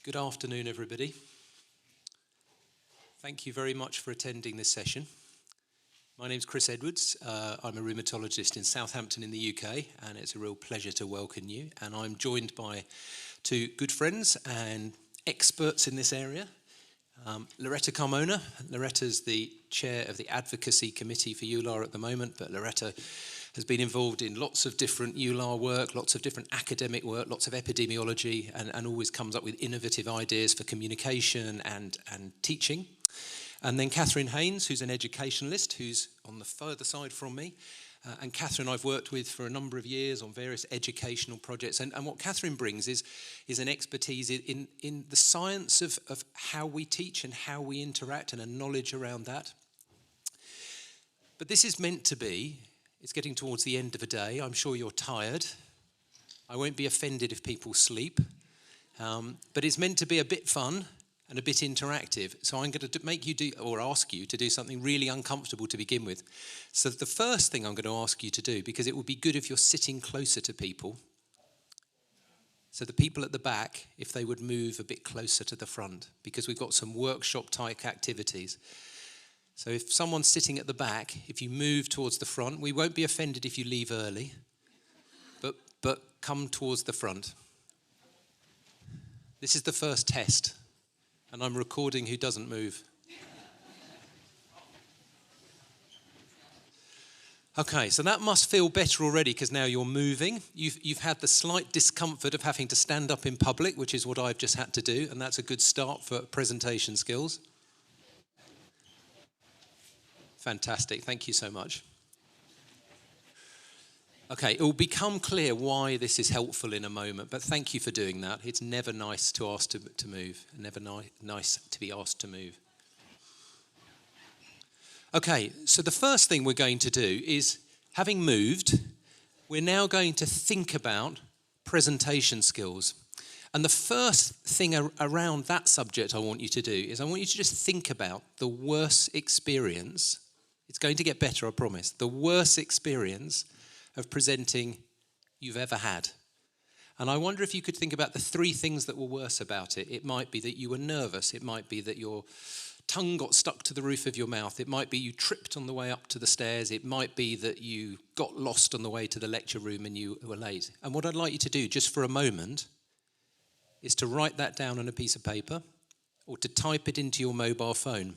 Good afternoon, everybody. Thank you very much for attending this session. My name's Chris Edwards. I'm a rheumatologist in Southampton in the UK, and it's a real pleasure to welcome you. And I'm joined by two good friends and experts in this area. Loretta Carmona. Loretta's the chair of the advocacy committee for EULAR at the moment, but Loretta has been involved in lots of different EULAR work, lots of different academic work, lots of epidemiology, and always comes up with innovative ideas for communication and teaching. And then Catherine Haynes, who's an educationalist, who's on the further side from me. And Catherine I've worked with for a number of years on various educational projects. And what Catherine brings is an expertise in the science of how we teach and how we interact and a knowledge around that. But this is meant to be, it's getting towards the end of a day. I'm sure you're tired. I won't be offended if people sleep. But it's meant to be a bit fun and a bit interactive. So I'm going to make you do, or ask you to do something really uncomfortable to begin with. So the first thing I'm going to ask you to do, because it would be good if you're sitting closer to people, so the people at the back, if they would move a bit closer to the front, because we've got some workshop-type activities. So if someone's sitting at the back, if you move towards the front, we won't be offended if you leave early, but come towards the front. This is the first test, and I'm recording who doesn't move. Okay, so that must feel better already because now you're moving. You've had the slight discomfort of having to stand up in public, which is what I've just had to do, and that's a good start for presentation skills. Fantastic, thank you so much. Okay, it will become clear why this is helpful in a moment, but thank you for doing that. It's never nice to ask to move, never nice to be asked to move. Okay, so the first thing we're going to do is, having moved, we're now going to think about presentation skills. And the first thing around that subject I want you to do is I want you to just think about the worst experience. It's going to get better, I promise. The worst experience of presenting you've ever had. And I wonder if you could think about the three things that were worse about it. It might be that you were nervous. It might be that your tongue got stuck to the roof of your mouth. It might be you tripped on the way up to the stairs. It might be that you got lost on the way to the lecture room and you were late. And what I'd like you to do, just for a moment, is to write that down on a piece of paper or to type it into your mobile phone.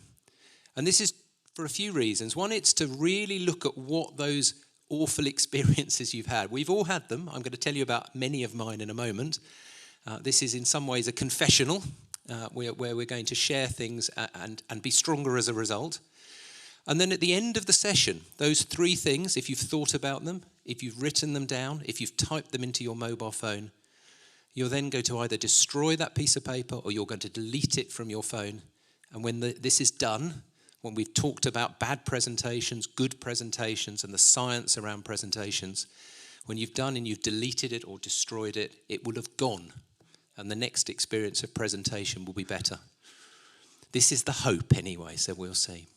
And this is for a few reasons. One, it's to really look at what those awful experiences you've had. We've all had them. I'm going to tell you about many of mine in a moment. This is in some ways a confessional where we're going to share things and be stronger as a result. And then at the end of the session, those three things, if you've thought about them, if you've written them down, if you've typed them into your mobile phone, you're then going to either destroy that piece of paper or you're going to delete it from your phone. And when this is done, when we've talked about bad presentations, good presentations, and the science around presentations, when you've done and you've deleted it or destroyed it, it will have gone. And the next experience of presentation will be better. This is the hope anyway, so we'll see.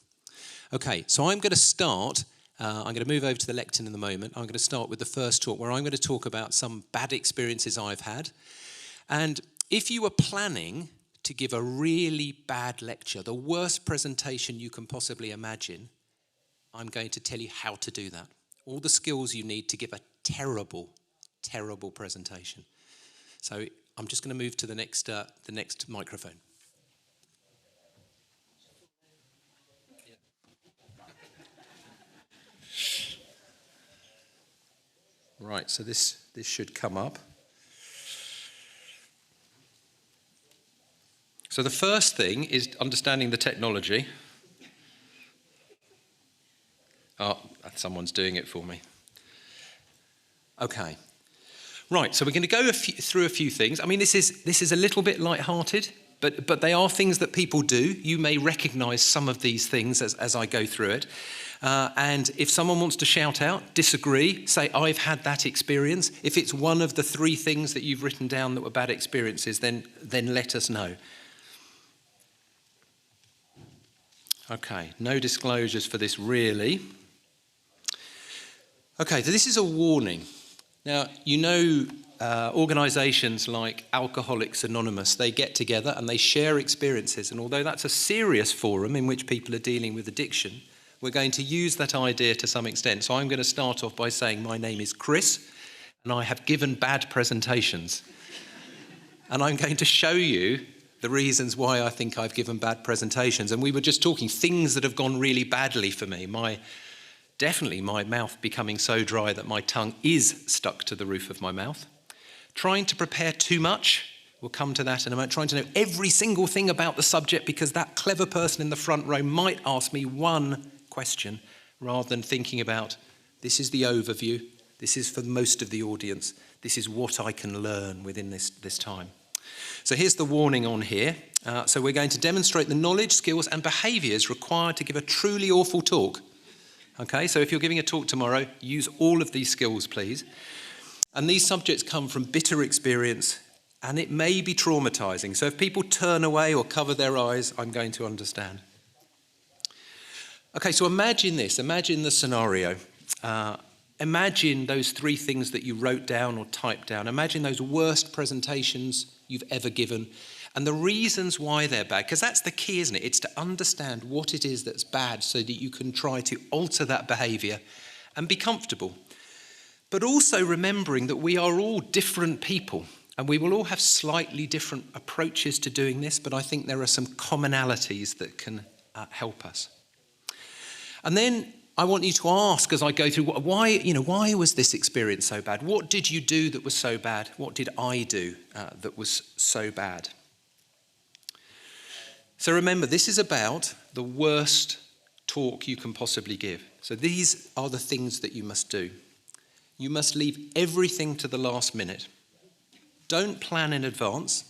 Okay, so I'm going to start. I'm going to move over to the lectern in a moment. I'm going to start with the first talk, where I'm going to talk about some bad experiences I've had. And if you were planning to give a really bad lecture, the worst presentation you can possibly imagine, I'm going to tell you how to do that. All the skills you need to give a terrible, terrible presentation. So I'm just going to move to the next microphone. Right, so this should come up. So the first thing is understanding the technology. Oh, someone's doing it for me. Okay. Right, so we're going to go through a few things. I mean, this is a little bit light-hearted, but they are things that people do. You may recognise some of these things as I go through it. And if someone wants to shout out, disagree, say, I've had that experience. If it's one of the three things that you've written down that were bad experiences, then let us know. Okay, no disclosures for this really. Okay, so this is a warning. Now, you know organisations like Alcoholics Anonymous, they get together and they share experiences. And although that's a serious forum in which people are dealing with addiction, we're going to use that idea to some extent. So I'm going to start off by saying my name is Chris and I have given bad presentations. And I'm going to show you the reasons why I think I've given bad presentations. And we were just talking things that have gone really badly for me. Definitely my mouth becoming so dry that my tongue is stuck to the roof of my mouth. Trying to prepare too much, we'll come to that in a moment. Trying to know every single thing about the subject because that clever person in the front row might ask me one question rather than thinking about, this is the overview, this is for most of the audience, this is what I can learn within this time. So here's the warning on here. So we're going to demonstrate the knowledge, skills and behaviours required to give a truly awful talk. Okay, so if you're giving a talk tomorrow, use all of these skills, please. And these subjects come from bitter experience and it may be traumatising. So if people turn away or cover their eyes, I'm going to understand. Okay, so imagine this. Imagine the scenario. Imagine those three things that you wrote down or typed down. Imagine those worst presentations you've ever given and the reasons why they're bad, because that's the key, isn't it? It's to understand what it is that's bad so that you can try to alter that behaviour and be comfortable. But also remembering that we are all different people and we will all have slightly different approaches to doing this, but I think there are some commonalities that can help us. And then I want you to ask as I go through, why was this experience so bad? What did you do that was so bad? What did I do that was so bad? So remember, this is about the worst talk you can possibly give. So these are the things that you must do. You must leave everything to the last minute. Don't plan in advance.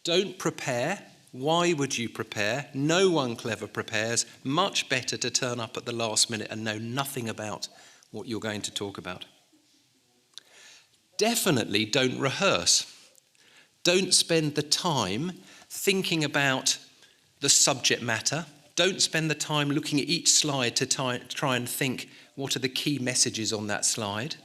Don't prepare. Why would you prepare? No one clever prepares. Much better to turn up at the last minute and know nothing about what you're going to talk about. Definitely don't rehearse. Don't spend the time thinking about the subject matter. Don't spend the time looking at each slide to try and think, what are the key messages on that slide?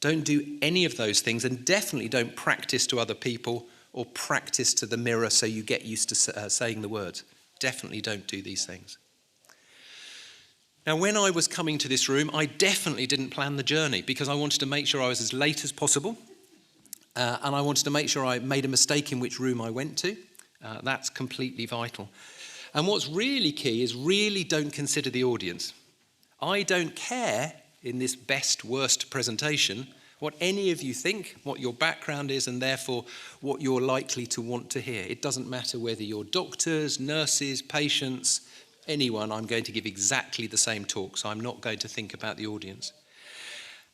Don't do any of those things, and definitely don't practice to other people or practice to the mirror so you get used to saying the words. Definitely don't do these things. Now, when I was coming to this room, I definitely didn't plan the journey because I wanted to make sure I was as late as possible, and I wanted to make sure I made a mistake in which room I went to. That's completely vital. And what's really key is really don't consider the audience. I don't care in this best, worst presentation what any of you think, what your background is, and therefore what you're likely to want to hear. It doesn't matter whether you're doctors, nurses, patients, anyone, I'm going to give exactly the same talk, so I'm not going to think about the audience.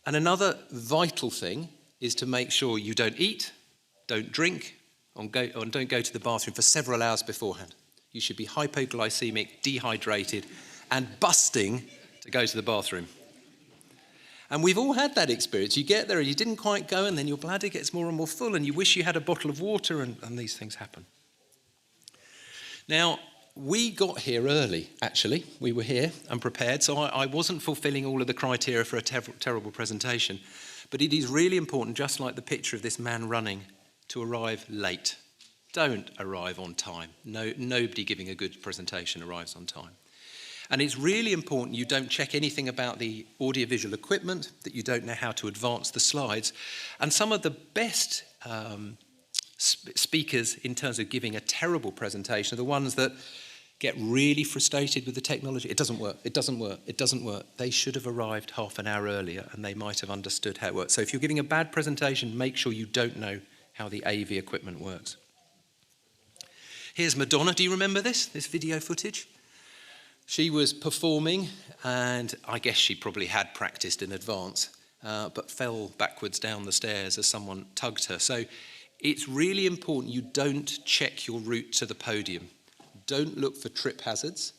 And another vital thing is to make sure you don't eat, don't drink, and don't go to the bathroom for several hours beforehand. You should be hypoglycemic, dehydrated, and busting to go to the bathroom. And we've all had that experience. You get there and you didn't quite go, and then your bladder gets more and more full, and you wish you had a bottle of water, and these things happen. Now, we got here early, actually. We were here and prepared, so I wasn't fulfilling all of the criteria for a terrible presentation. But it is really important, just like the picture of this man running, to arrive late. Don't arrive on time. Nobody giving a good presentation arrives on time. And it's really important you don't check anything about the audiovisual equipment, that you don't know how to advance the slides. And some of the best speakers in terms of giving a terrible presentation are the ones that get really frustrated with the technology. It doesn't work, it doesn't work, it doesn't work. They should have arrived half an hour earlier and they might have understood how it works. So if you're giving a bad presentation, make sure you don't know how the AV equipment works. Here's Madonna. Do you remember this video footage? She was performing, and I guess she probably had practiced in advance, but fell backwards down the stairs as someone tugged her. So it's really important you don't check your route to the podium. Don't look for trip hazards.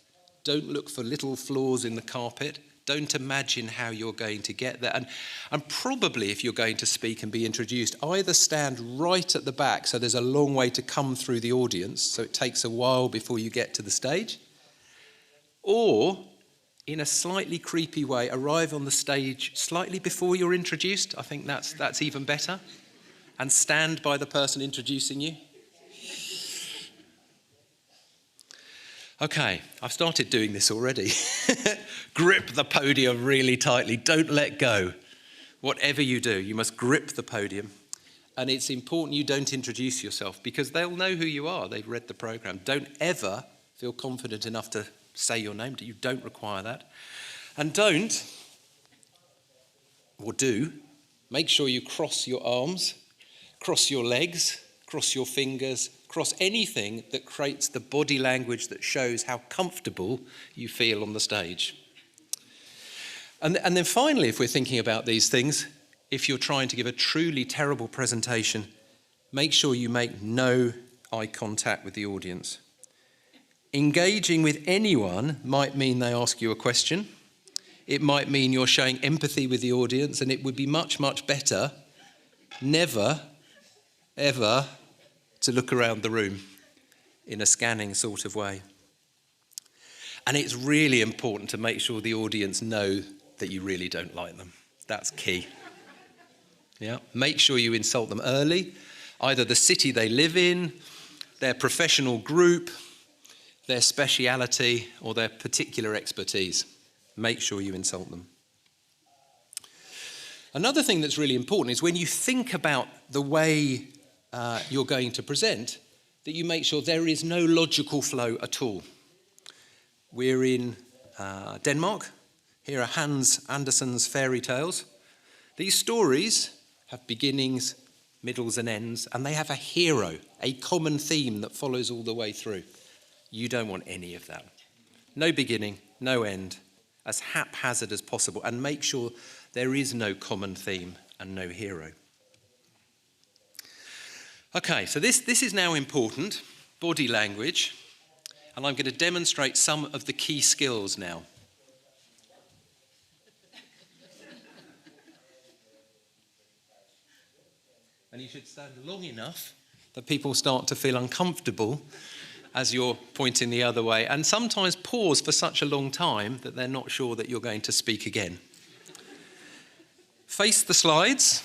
Don't look for little flaws in the carpet. Don't imagine how you're going to get there. And probably if you're going to speak and be introduced, either stand right at the back so there's a long way to come through the audience, so it takes a while before you get to the stage, or in a slightly creepy way, arrive on the stage slightly before you're introduced. I think that's even better. and stand by the person introducing you. Okay, I've started doing this already. Grip the podium really tightly. Don't let go. Whatever you do, you must grip the podium. And it's important you don't introduce yourself because they'll know who you are. They've read the program. Don't ever feel confident enough to say your name. You don't require that. And don't, or do, make sure you cross your arms, cross your legs, cross your fingers, cross anything that creates the body language that shows how comfortable you feel on the stage. And then finally, if we're thinking about these things, if you're trying to give a truly terrible presentation, make sure you make no eye contact with the audience. Engaging with anyone might mean they ask you a question. It might mean you're showing empathy with the audience, and it would be much, much better never, ever to look around the room in a scanning sort of way. And it's really important to make sure the audience know that you really don't like them. That's key. Yeah. Make sure you insult them early, either the city they live in, their professional group, their speciality, or their particular expertise. Make sure you insult them. Another thing that's really important is when you think about the way you're going to present, that you make sure there is no logical flow at all. We're in Denmark. Here are Hans Andersen's fairy tales. These stories have beginnings, middles and ends, and they have a hero, a common theme that follows all the way through. You don't want any of that. No beginning, no end, as haphazard as possible, and make sure there is no common theme and no hero. Okay, so this is now important, body language, and I'm going to demonstrate some of the key skills now. And you should stand long enough that people start to feel uncomfortable as you're pointing the other way, and sometimes pause for such a long time that they're not sure that you're going to speak again. Face the slides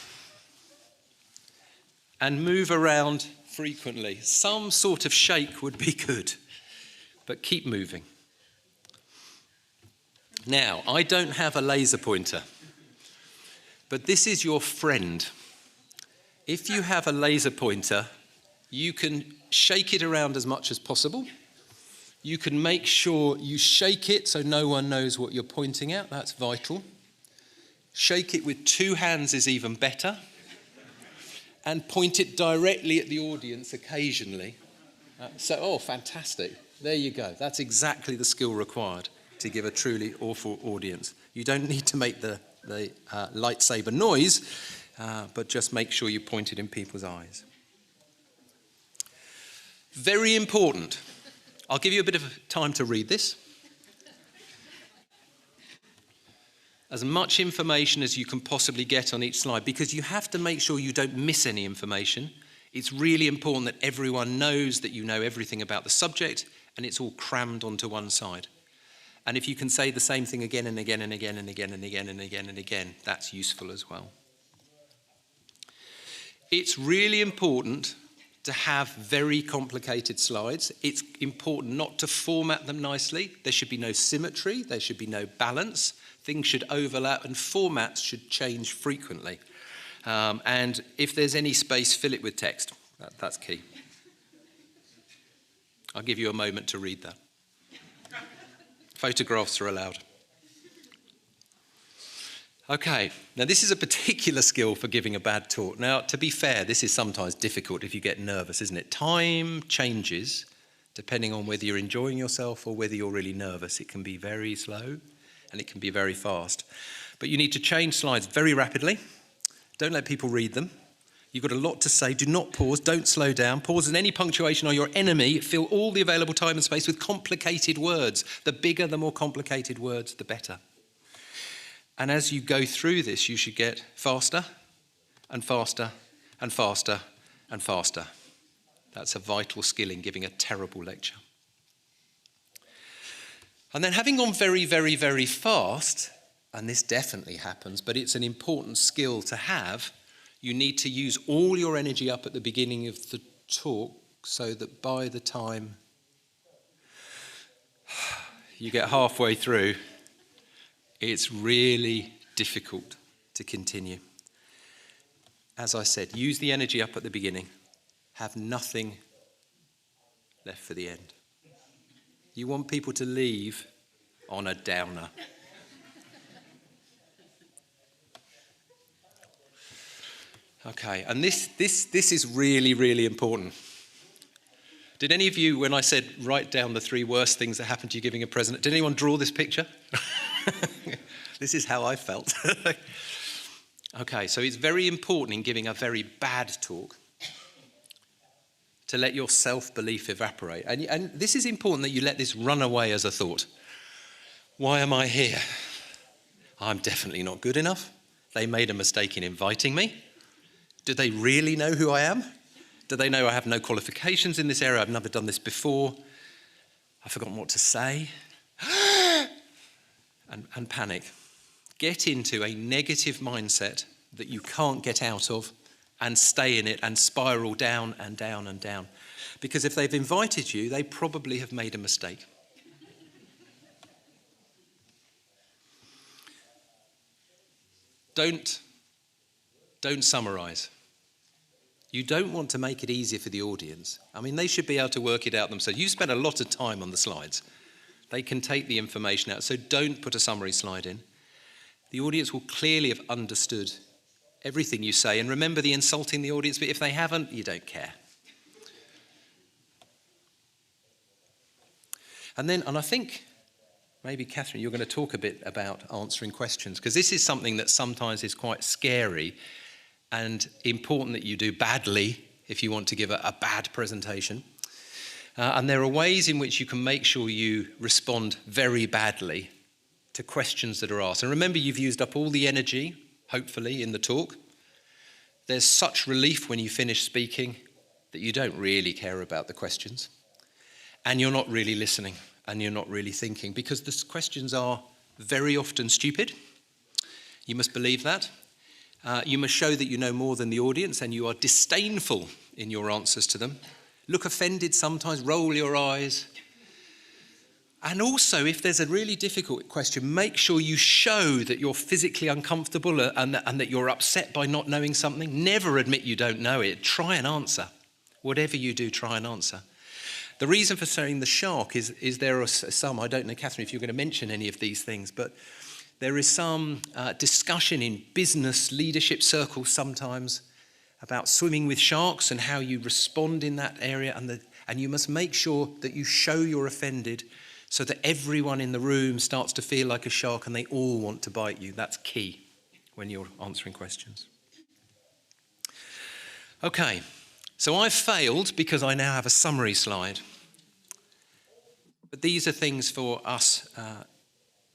and move around frequently. Some sort of shake would be good, but keep moving. Now, I don't have a laser pointer, but this is your friend. If you have a laser pointer, you can shake it around as much as possible. You can make sure you shake it so no one knows what you're pointing at. That's vital. Shake it with two hands is even better. And point it directly at the audience occasionally. Fantastic. There you go. That's exactly the skill required to give a truly awful audience. You don't need to make the lightsaber noise, but just make sure you point it in people's eyes. Very important. I'll give you a bit of time to read this. As much information as you can possibly get on each slide, because you have to make sure you don't miss any information. It's really important that everyone knows that you know everything about the subject and it's all crammed onto one side. And if you can say the same thing again and again and again and again and again and again and again, that's useful as well. It's really important to have very complicated slides. It's important not to format them nicely. There should be no symmetry. There should be no balance. Things should overlap and formats should change frequently. And if there's any space, fill it with text. That's key. I'll give you a moment to read that. Photographs are allowed. Okay, now this is a particular skill for giving a bad talk. Now, to be fair, this is sometimes difficult if you get nervous, isn't it? Time changes depending on whether you're enjoying yourself or whether you're really nervous. It can be very slow and it can be very fast. But you need to change slides very rapidly. Don't let people read them. You've got a lot to say. Do not pause. Don't slow down. Pauses and any punctuation are your enemy. Fill all the available time and space with complicated words. The bigger, the more complicated words, the better. And as you go through this, you should get faster and faster and faster and faster. That's a vital skill in giving a terrible lecture. And then having gone very, very, very fast, and this definitely happens, but it's an important skill to have, You need to use all your energy up at the beginning of the talk so that by the time you get halfway through, it's really difficult to continue. As I said, use the energy up at the beginning. Have nothing left for the end. You want people to leave on a downer. Okay, and this is really, really important. Did any of you, when I said write down the 3 worst things that happened to you giving a present, did anyone draw this picture? This is how I felt. Okay, so it's very important in giving a very bad talk to let your self-belief evaporate. And this is important that you let this run away as a thought. Why am I here? I'm definitely not good enough. They made a mistake in inviting me. Do they really know who I am? Do they know I have no qualifications in this area? I've never done this before. I've forgotten what to say. and panic. Get into a negative mindset that you can't get out of and stay in it and spiral down and down and down. Because if they've invited you, they probably have made a mistake. Don't summarize. You don't want to make it easier for the audience. I mean, they should be able to work it out themselves. You spent a lot of time on the slides. They can take the information out, so don't put a summary slide in. The audience will clearly have understood everything you say, and remember the insulting the audience, but if they haven't, you don't care. And I think maybe, Catherine, you're going to talk a bit about answering questions, because this is something that sometimes is quite scary and important that you do badly if you want to give a bad presentation. And there are ways in which you can make sure you respond very badly to questions that are asked. And remember, you've used up all the energy, hopefully, in the talk. There's such relief when you finish speaking that you don't really care about the questions. And you're not really listening, and you're not really thinking, because the questions are very often stupid. You must believe that. You must show that you know more than the audience, and you are disdainful in your answers to them. Look offended sometimes, roll your eyes. And also, if there's a really difficult question, make sure you show that you're physically uncomfortable and that you're upset by not knowing something. Never admit you don't know it. Try and answer. Whatever you do, try and answer. The reason for saying the shark is there are some, I don't know, Catherine, if you're going to mention any of these things, but there is some discussion in business leadership circles sometimes about swimming with sharks and how you respond in that area. And you must make sure that you show you're offended so that everyone in the room starts to feel like a shark and they all want to bite you. That's key when you're answering questions. Okay, so I've failed because I now have a summary slide. But these are things for us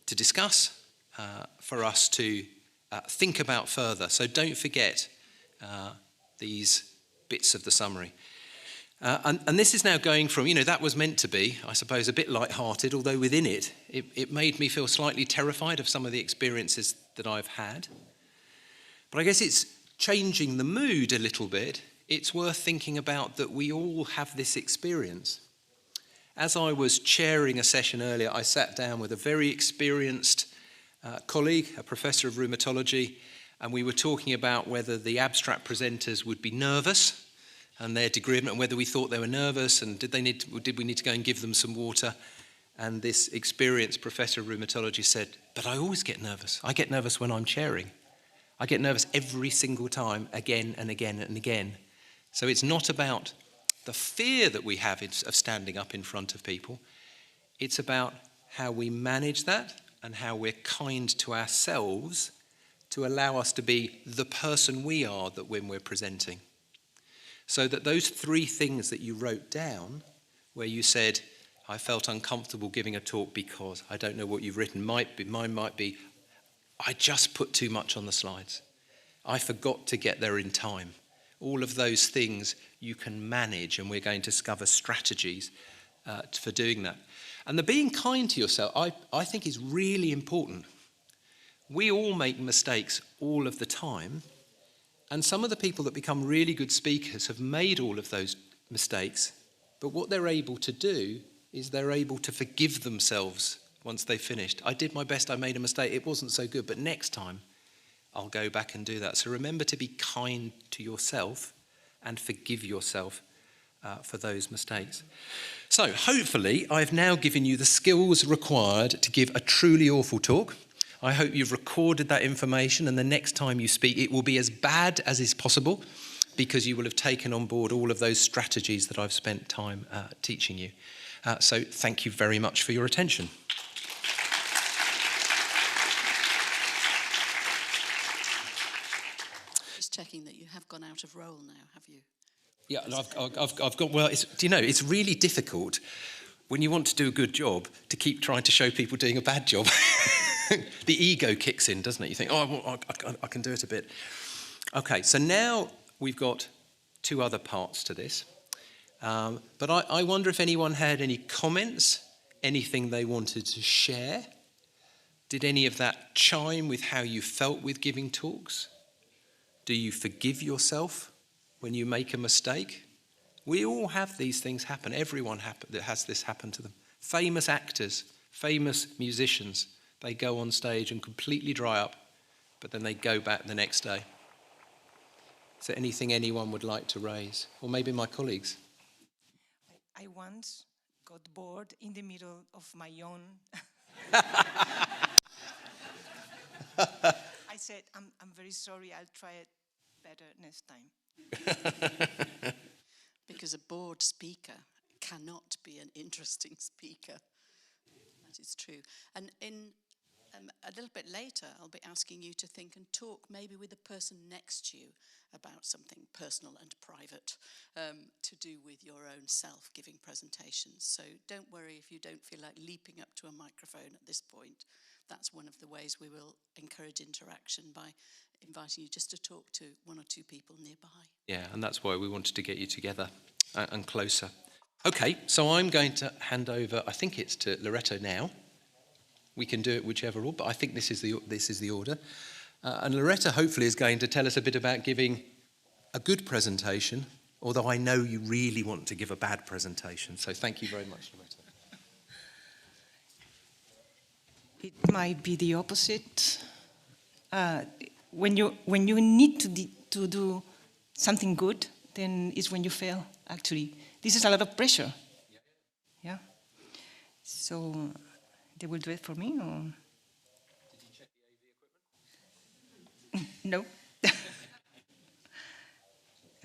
to discuss, for us to think about further. So don't forget these bits of the summary. And this is now going from, that was meant to be, I suppose, a bit light-hearted, although within it made me feel slightly terrified of some of the experiences that I've had. But I guess it's changing the mood a little bit. It's worth thinking about that we all have this experience. As I was chairing a session earlier, I sat down with a very experienced colleague, a professor of rheumatology, and we were talking about whether the abstract presenters would be nervous and their degree of, and whether we thought they were nervous, and did we need to go and give them some water. And this experienced professor of rheumatology said, but I always get nervous. I get nervous when I'm chairing. I get nervous every single time, again and again and again. So it's not about the fear that we have of standing up in front of people. It's about how we manage that and how we're kind to ourselves to allow us to be the person we are that when we're presenting. So that those 3 things that you wrote down, where you said, I felt uncomfortable giving a talk because I don't know what you've written, mine might be, I just put too much on the slides. I forgot to get there in time. All of those things you can manage, and we're going to discover strategies for doing that. And the being kind to yourself, I think, is really important. We all make mistakes all of the time, And some of the people that become really good speakers have made all of those mistakes, but what they're able to do is they're able to forgive themselves once they've finished. I did my best, I made a mistake, it wasn't so good, but next time I'll go back and do that. So remember to be kind to yourself and forgive yourself for those mistakes. So hopefully I've now given you the skills required to give a truly awful talk. I hope you've recorded that information, and the next time you speak it will be as bad as is possible, because you will have taken on board all of those strategies that I've spent time teaching you. So thank you very much for your attention. Just checking that you have gone out of role now, have you? Yeah, I've got, well, it's really difficult when you want to do a good job to keep trying to show people doing a bad job. The ego kicks in, doesn't it? You think, oh, well, I can do it a bit. Okay, so now we've got two other parts to this. But I wonder if anyone had any comments, anything they wanted to share. Did any of that chime with how you felt with giving talks? Do you forgive yourself when you make a mistake? We all have these things happen. Everyone that has this happen to them. Famous actors, famous musicians, they go on stage and completely dry up, but then they go back the next day. Is there anything anyone would like to raise? Or maybe my colleagues? I once got bored in the middle of my own. I said, I'm very sorry, I'll try it better next time. Because a bored speaker cannot be an interesting speaker. That is true. And in a little bit later, I'll be asking you to think and talk maybe with the person next to you about something personal and private to do with your own self giving presentations. So don't worry if you don't feel like leaping up to a microphone at this point. That's one of the ways we will encourage interaction, by inviting you just to talk to one or two people nearby. Yeah, and that's why we wanted to get you together and closer. Okay, so I'm going to hand over, I think it's to Loretto now. We can do it whichever order, but I think this is the order. And Loretta hopefully is going to tell us a bit about giving a good presentation, although I know you really want to give a bad presentation. So thank you very much, Loretta. It might be the opposite. When you need to do something good, then it's when you fail, actually. This is a lot of pressure. Yeah. So they will do it for me, or? Did you check the AV equipment? No.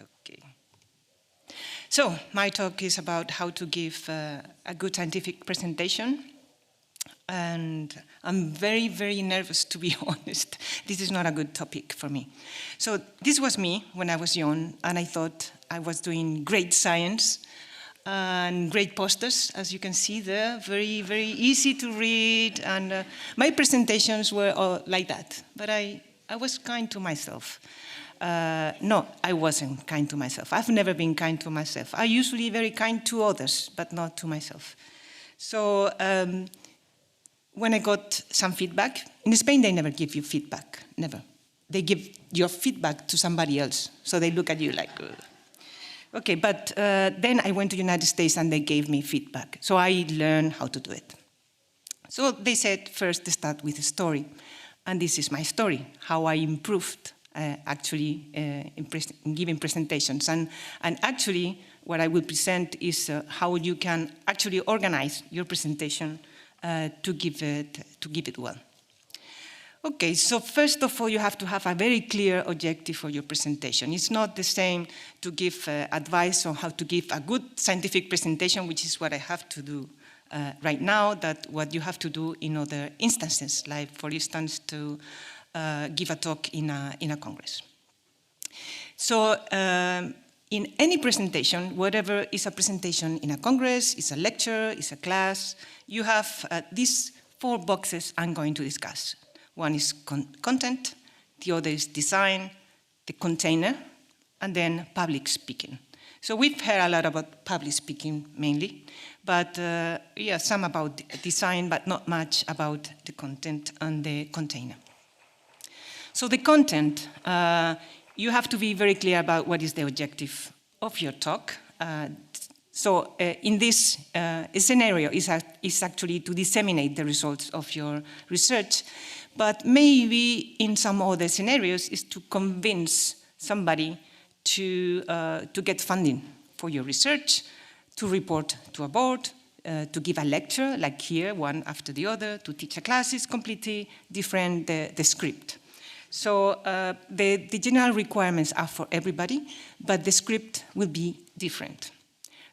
Okay. So my talk is about how to give a good scientific presentation. And I'm very, very nervous, to be honest. This is not a good topic for me. So this was me when I was young, and I thought I was doing great science and great posters, as you can see there, very, very easy to read. And my presentations were all like that. But I was kind to myself. No, I wasn't kind to myself. I've never been kind to myself. I'm usually very kind to others, but not to myself. So when I got some feedback, in Spain they never give you feedback, never. They give your feedback to somebody else, so they look at you like, ugh. Okay, but then I went to the United States and they gave me feedback, so I learned how to do it. So they said first to start with a story, and this is my story, how I improved actually in giving presentations. And actually what I will present is how you can actually organize your presentation to give it well. Okay, so first of all, you have to have a very clear objective for your presentation. It's not the same to give advice on how to give a good scientific presentation, which is what I have to do right now, that what you have to do in other instances, like, for instance, to give a talk in a congress. So in any presentation, whatever is a presentation in a congress, is a lecture, is a class, you have these 4 boxes I'm going to discuss. One is content, the other is design, the container, and then public speaking. So we've heard a lot about public speaking mainly, but yeah, some about design, but not much about the content and the container. So the content, you have to be very clear about what is the objective of your talk. So in this scenario is actually to disseminate the results of your research, but maybe in some other scenarios is to convince somebody to get funding for your research, to report to a board, to give a lecture, like here, one after the other, to teach a class. Is completely different, the script. So the general requirements are for everybody, but the script will be different.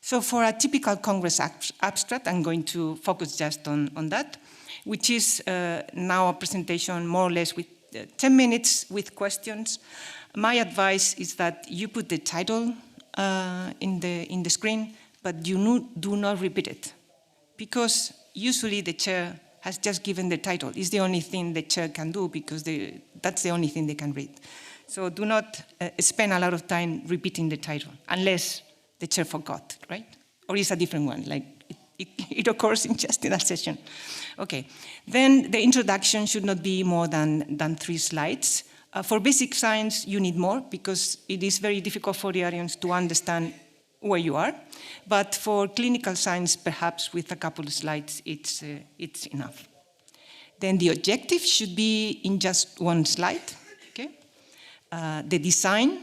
So for a typical Congress abstract, I'm going to focus just on that, which is now a presentation more or less with 10 minutes with questions. My advice is that you put the title in the screen, but you do not repeat it, because usually the chair has just given the title. It's the only thing the chair can do, because that's the only thing they can read. So do not spend a lot of time repeating the title, unless the chair forgot, right? Or it's a different one, like it occurs just in that session. Okay, then the introduction should not be more than 3 slides. For basic science, you need more, because it is very difficult for the audience to understand where you are. But for clinical science, perhaps with a couple of slides, it's enough. Then the objective should be in just 1 slide, okay? The design,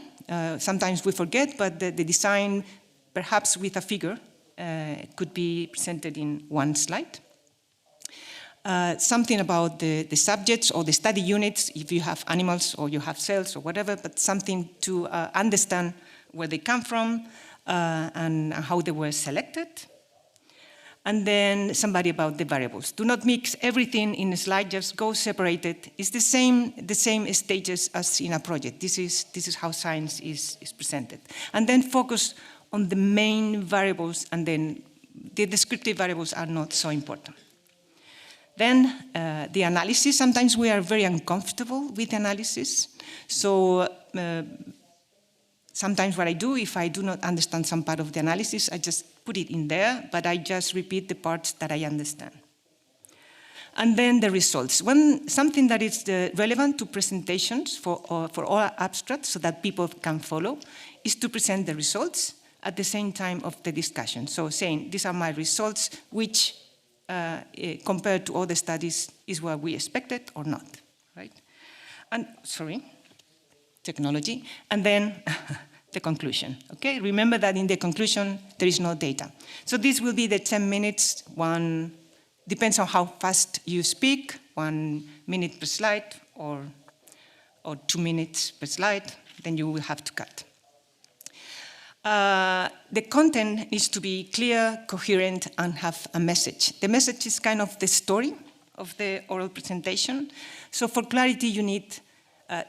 sometimes we forget, but the design, perhaps with a figure, could be presented in 1 slide. Something about the subjects or the study units, if you have animals or you have cells or whatever, but something to understand where they come from and how they were selected. And then somebody about the variables. Do not mix everything in a slide, just go separated. It's the same stages as in a project. This is how science is presented. And then focus on the main variables, and then the descriptive variables are not so important. Then the analysis, sometimes we are very uncomfortable with analysis. So sometimes what I do, if I do not understand some part of the analysis, I just put it in there, but I just repeat the parts that I understand. And then the results. Something that is relevant to presentations for all abstracts, so that people can follow, is to present the results at the same time of the discussion. So saying, these are my results, which compared to other studies is what we expected or not, right? And, sorry, technology. And then the conclusion, okay? Remember that in the conclusion, there is no data. So this will be the 10 minutes, depends on how fast you speak, 1 minute per slide or 2 minutes per slide, then you will have to cut. The content needs to be clear, coherent, and have a message. The message is kind of the story of the oral presentation. So for clarity, you need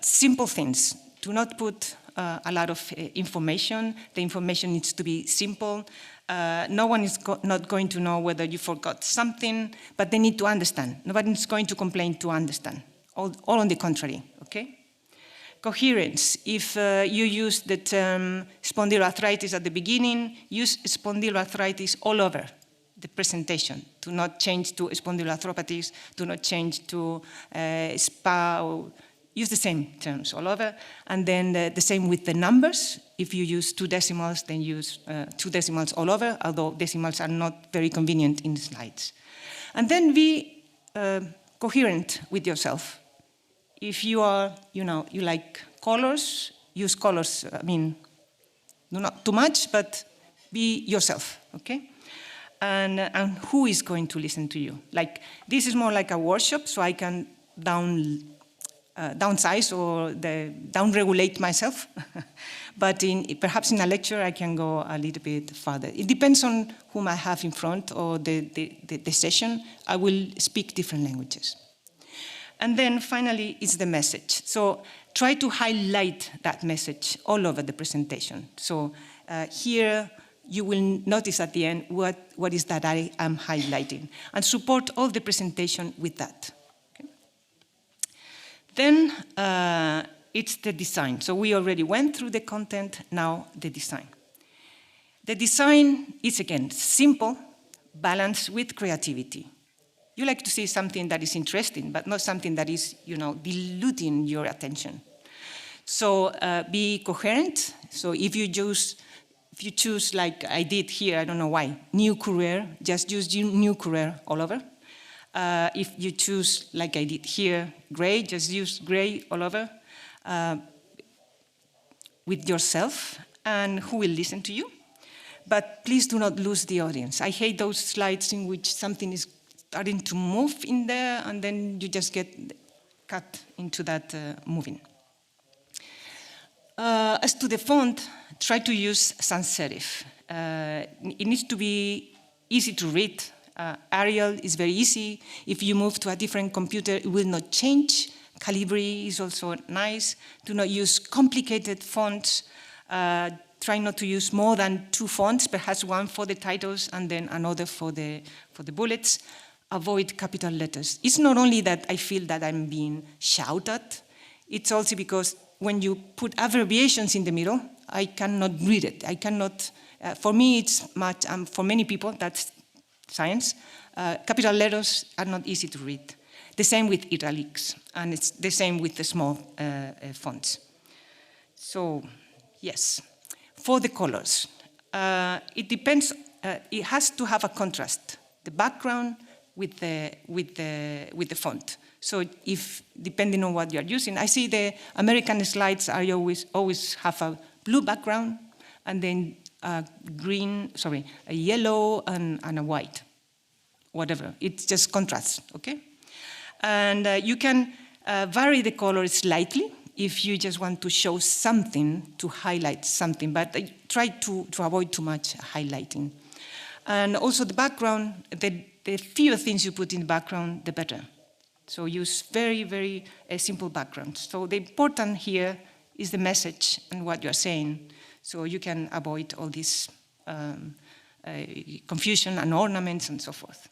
simple things. Do not put a lot of information. The information needs to be simple. No one is not going to know whether you forgot something, but they need to understand. Nobody is going to complain to understand. All on the contrary, okay? Coherence. If you use the term spondyloarthritis at the beginning, use spondyloarthritis all over the presentation. Do not change to spondyloarthropathies. Do not change to SPA. Use the same terms all over. And then the same with the numbers. If you use 2 decimals, then use 2 decimals all over, although decimals are not very convenient in the slides. And then be coherent with yourself. If you are, you like colors, use colors. I mean, not too much, but be yourself, okay? And who is going to listen to you? Like, this is more like a workshop, so I can downsize or down-regulate myself. But perhaps in a lecture, I can go a little bit further. It depends on whom I have in front or the session. I will speak different languages. And then finally, it's the message. So try to highlight that message all over the presentation. So here, you will notice at the end what is that I am highlighting, and support all the presentation with that. Okay? Then it's the design. So we already went through the content, now the design. The design is, again, simple, balanced with creativity. You like to see something that is interesting, but not something that is, diluting your attention. So be coherent. So if you choose, like I did here, I don't know why, new career, just use new career all over. If you choose, like I did here, gray, just use gray all over with yourself, and who will listen to you. But please do not lose the audience. I hate those slides in which something is starting to move in there, and then you just get cut into that moving. As to the font, try to use sans serif. It needs to be easy to read. Arial is very easy. If you move to a different computer, it will not change. Calibri is also nice. Do not use complicated fonts. Try not to use more than 2 fonts, perhaps one for the titles and then another for the bullets. Avoid capital letters. It's not only that I feel that I'm being shouted, it's also because when you put abbreviations in the middle, I cannot read it. I cannot, for me it's much, for many people, that's science. Capital letters are not easy to read. The same with italics, and it's the same with the small fonts. So, yes. For the colors, it depends, it has to have a contrast, the background with the font. So if, depending on what you're using, I see the American slides are always have a blue background and then a yellow and a white, whatever. It's just contrast, okay? And you can vary the colors slightly if you just want to show something, to highlight something, but try to avoid too much highlighting. And also the background, the fewer things you put in the background, the better. So use very, very simple backgrounds. So the important here is the message and what you're saying, so you can avoid all this confusion and ornaments and so forth.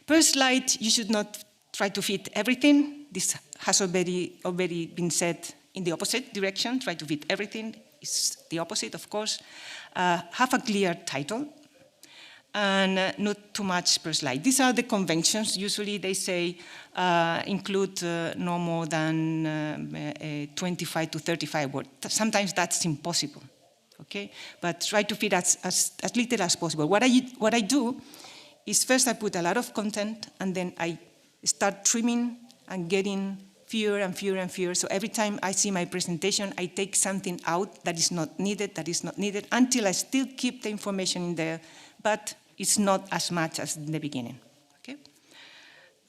Per slide, you should not try to fit everything. This has already been said in the opposite direction. Try to fit everything. It's the opposite, of course. Have a clear title and not too much per slide. These are the conventions. Usually they say include no more than 25 to 35 words. Sometimes that's impossible, okay? But try to fit as little as possible. What I do is first I put a lot of content and then I start trimming and getting fewer and fewer and fewer. So every time I see my presentation, I take something out that is not needed, until I still keep the information in there, but it's not as much as in the beginning, okay?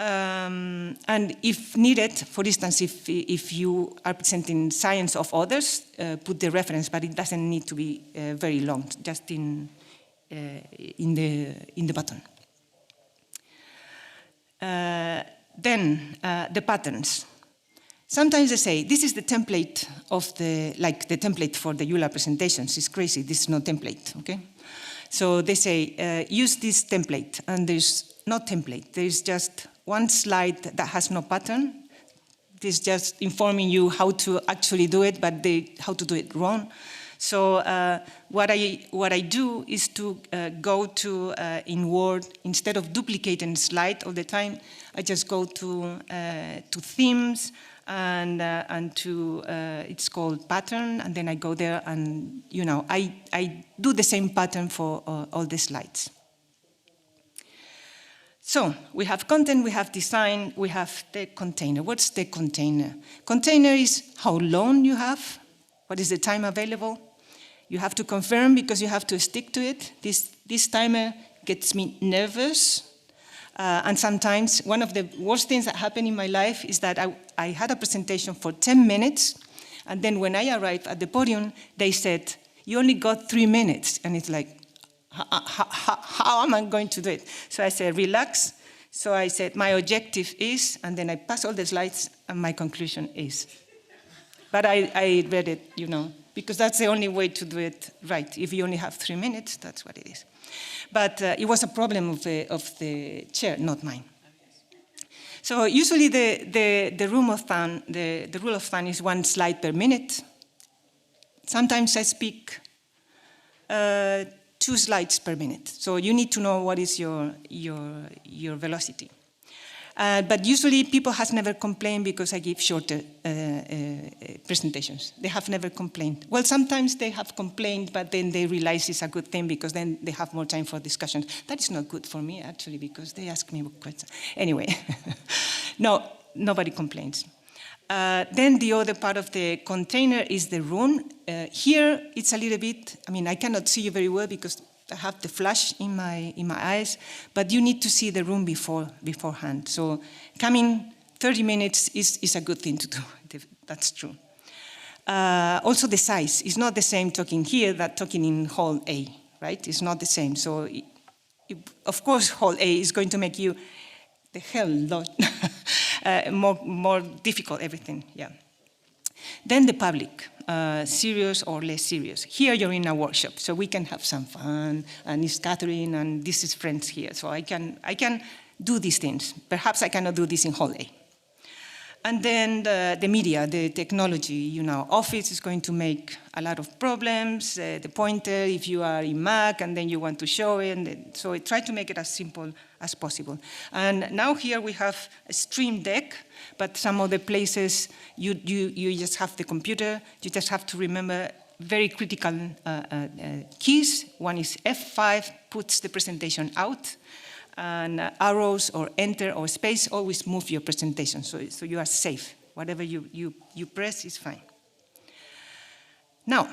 And if needed, for instance, if you are presenting science of others, put the reference, but it doesn't need to be very long, just in the button. Then the patterns. Sometimes they say, this is the template of the template for the EULAR presentations. It's crazy, this is no template, okay? So they say, use this template, and there's no template. There's just one slide that has no pattern. It's just informing you how to actually do it, but how to do it wrong. So what I do is to go to, in Word, instead of duplicating slide all the time, I just go to themes and to, it's called pattern, and then I go there and, you know, I do the same pattern for all the slides. So we have content, we have design, we have the container. What's the container? Container is how long you have, what is the time available. You have to confirm because you have to stick to it. This timer gets me nervous. And sometimes one of the worst things that happened in my life is that I had a presentation for 10 minutes. And then when I arrived at the podium, they said, you only got 3 minutes. And it's like, how am I going to do it? So I said, relax. So I said, my objective is, and then I pass all the slides, and my conclusion is. But I read it, you know, because that's the only way to do it right. If you only have 3 minutes, that's what it is. But it was a problem of the chair, not mine. So usually the rule of thumb is 1 slide per minute. Sometimes I speak 2 slides per minute. So you need to know what is your velocity. But usually people have never complained because I give shorter presentations. They have never complained. Well, sometimes they have complained, but then they realize it's a good thing because then they have more time for discussions. That is not good for me, actually, because they ask me questions. Anyway, no, nobody complains. Then the other part of the container is the room. Here, it's a little bit, I mean, I cannot see you very well because I have the flash in my eyes, but you need to see the room beforehand. So coming 30 minutes is a good thing to do. That's true. Also the size is not the same talking here that talking in hall A, right? It's not the same. So of course, hall A is going to make you the hell lot more difficult, everything, yeah. Then the public, serious or less serious. Here you're in a workshop, so we can have some fun, and it's Catherine, and this is friends here, so I can do these things. Perhaps I cannot do this in hall A. And then the media, the technology, you know, Office is going to make a lot of problems, the pointer, if you are in Mac, and then you want to show it, and so I try to make it as simple as possible. And now here we have a Stream Deck, but some other places you just have the computer, you just have to remember very critical keys. One is F5, puts the presentation out, and arrows or enter or space always move your presentation, so you are safe. Whatever you press is fine. Now,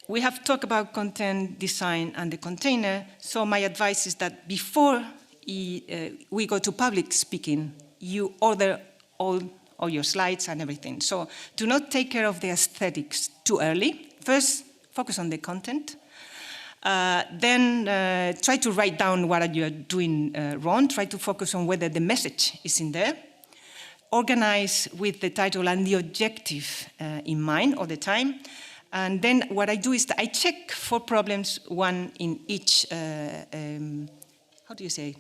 we have talked about content design and the container, so my advice is that before we go to public speaking, you order all your slides and everything. So do not take care of the aesthetics too early. First, focus on the content. Then try to write down what you are doing wrong. Try to focus on whether the message is in there. Organize with the title and the objective in mind all the time. And then what I do is that I check for problems, one in each, how do you say?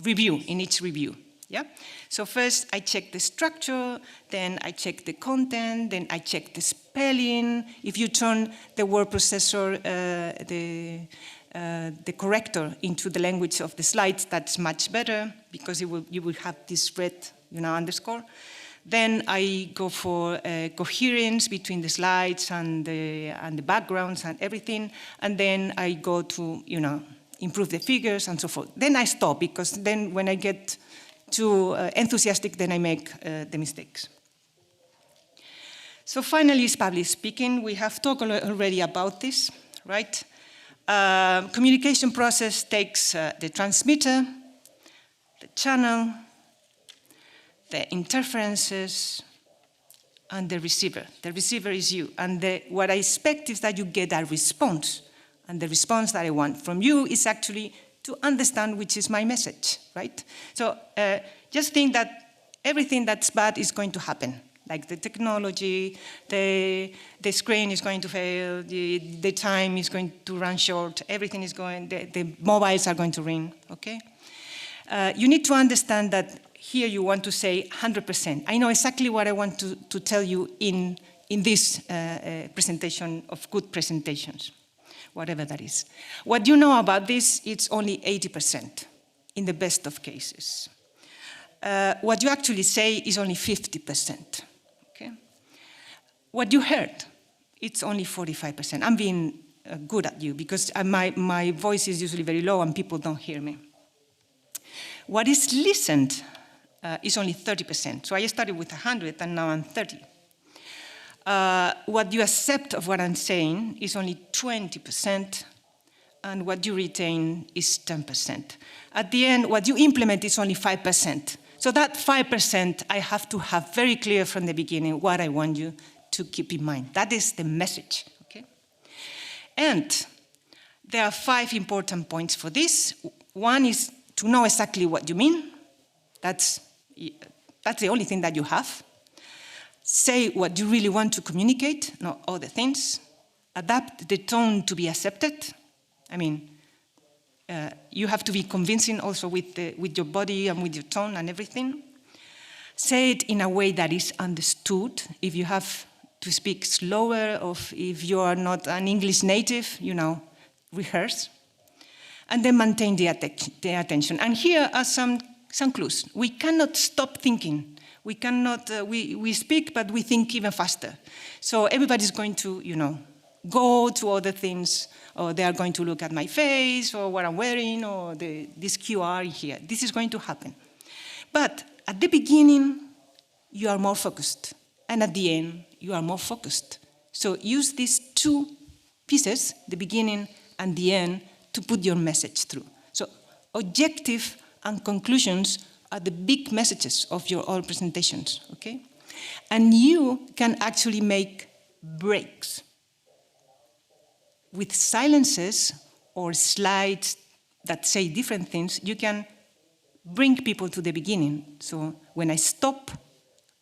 Review, in each review. Yeah? So first I check the structure, then I check the content, then I check the spelling. If you turn the word processor, the corrector into the language of the slides, that's much better because you will have this red, underscore. Then I go for coherence between the slides and the backgrounds and everything, and then I go to improve the figures and so forth. Then I stop because then when I get too enthusiastic, then I make the mistakes. So finally is public speaking. We have talked already about this, right? Communication process takes the transmitter, the channel, the interferences, and the receiver. The receiver is you. And what I expect is that you get a response. And the response that I want from you is actually to understand which is my message, right? So just think that everything that's bad is going to happen, like the technology, the screen is going to fail, the time is going to run short, everything is going, the mobiles are going to ring, okay? You need to understand that here you want to say 100%. I know exactly what I want to tell you in this presentation of good presentations, whatever that is. What you know about this, it's only 80% in the best of cases. What you actually say is only 50%, okay? What you heard, it's only 45%. I'm being good at you because my voice is usually very low and people don't hear me. What is listened is only 30%. So I started with 100 and now I'm 30. What you accept of what I'm saying is only 20%, and what you retain is 10%. At the end, what you implement is only 5%. So that 5%, I have to have very clear from the beginning what I want you to keep in mind. That is the message, okay? And there are 5 important points for this. One is to know exactly what you mean. That's the only thing that you have. Say what you really want to communicate, not other things. Adapt the tone to be accepted. I mean, you have to be convincing also with your body and with your tone and everything. Say it in a way that is understood. If you have to speak slower, or if you are not an English native, rehearse. And then maintain the attention. And here are some some clues. We cannot stop thinking. We cannot, we speak, but we think even faster. So everybody's going to, go to other things, or they are going to look at my face, or what I'm wearing, or this QR here. This is going to happen. But at the beginning, you are more focused. And at the end, you are more focused. So use these two pieces, the beginning and the end, to put your message through. So objective and conclusions are the big messages of your all presentations, okay? And you can actually make breaks. With silences or slides that say different things, you can bring people to the beginning. So when I stop,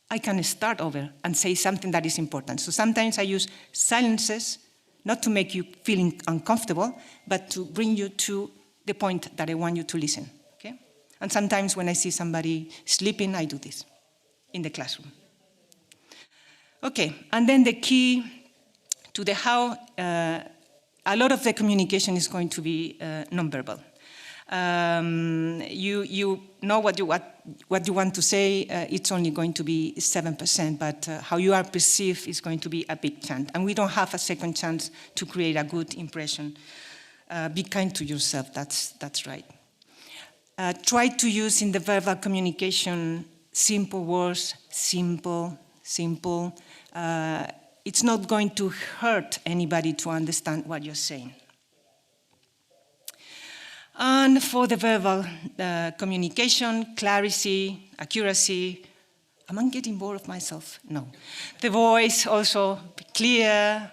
I can start over and say something that is important. So sometimes I use silences, not to make you feel uncomfortable, but to bring you to the point that I want you to listen, okay? And sometimes when I see somebody sleeping, I do this in the classroom. Okay, and then the key to the how, a lot of the communication is going to be nonverbal. You know what you want to say, it's only going to be 7%, but how you are perceived is going to be a big chance. And we don't have a second chance to create a good impression. Be kind to yourself, that's right. Try to use in the verbal communication simple words, simple. It's not going to hurt anybody to understand what you're saying. And for the verbal communication, clarity, accuracy, am I getting bored of myself? No. The voice also be clear,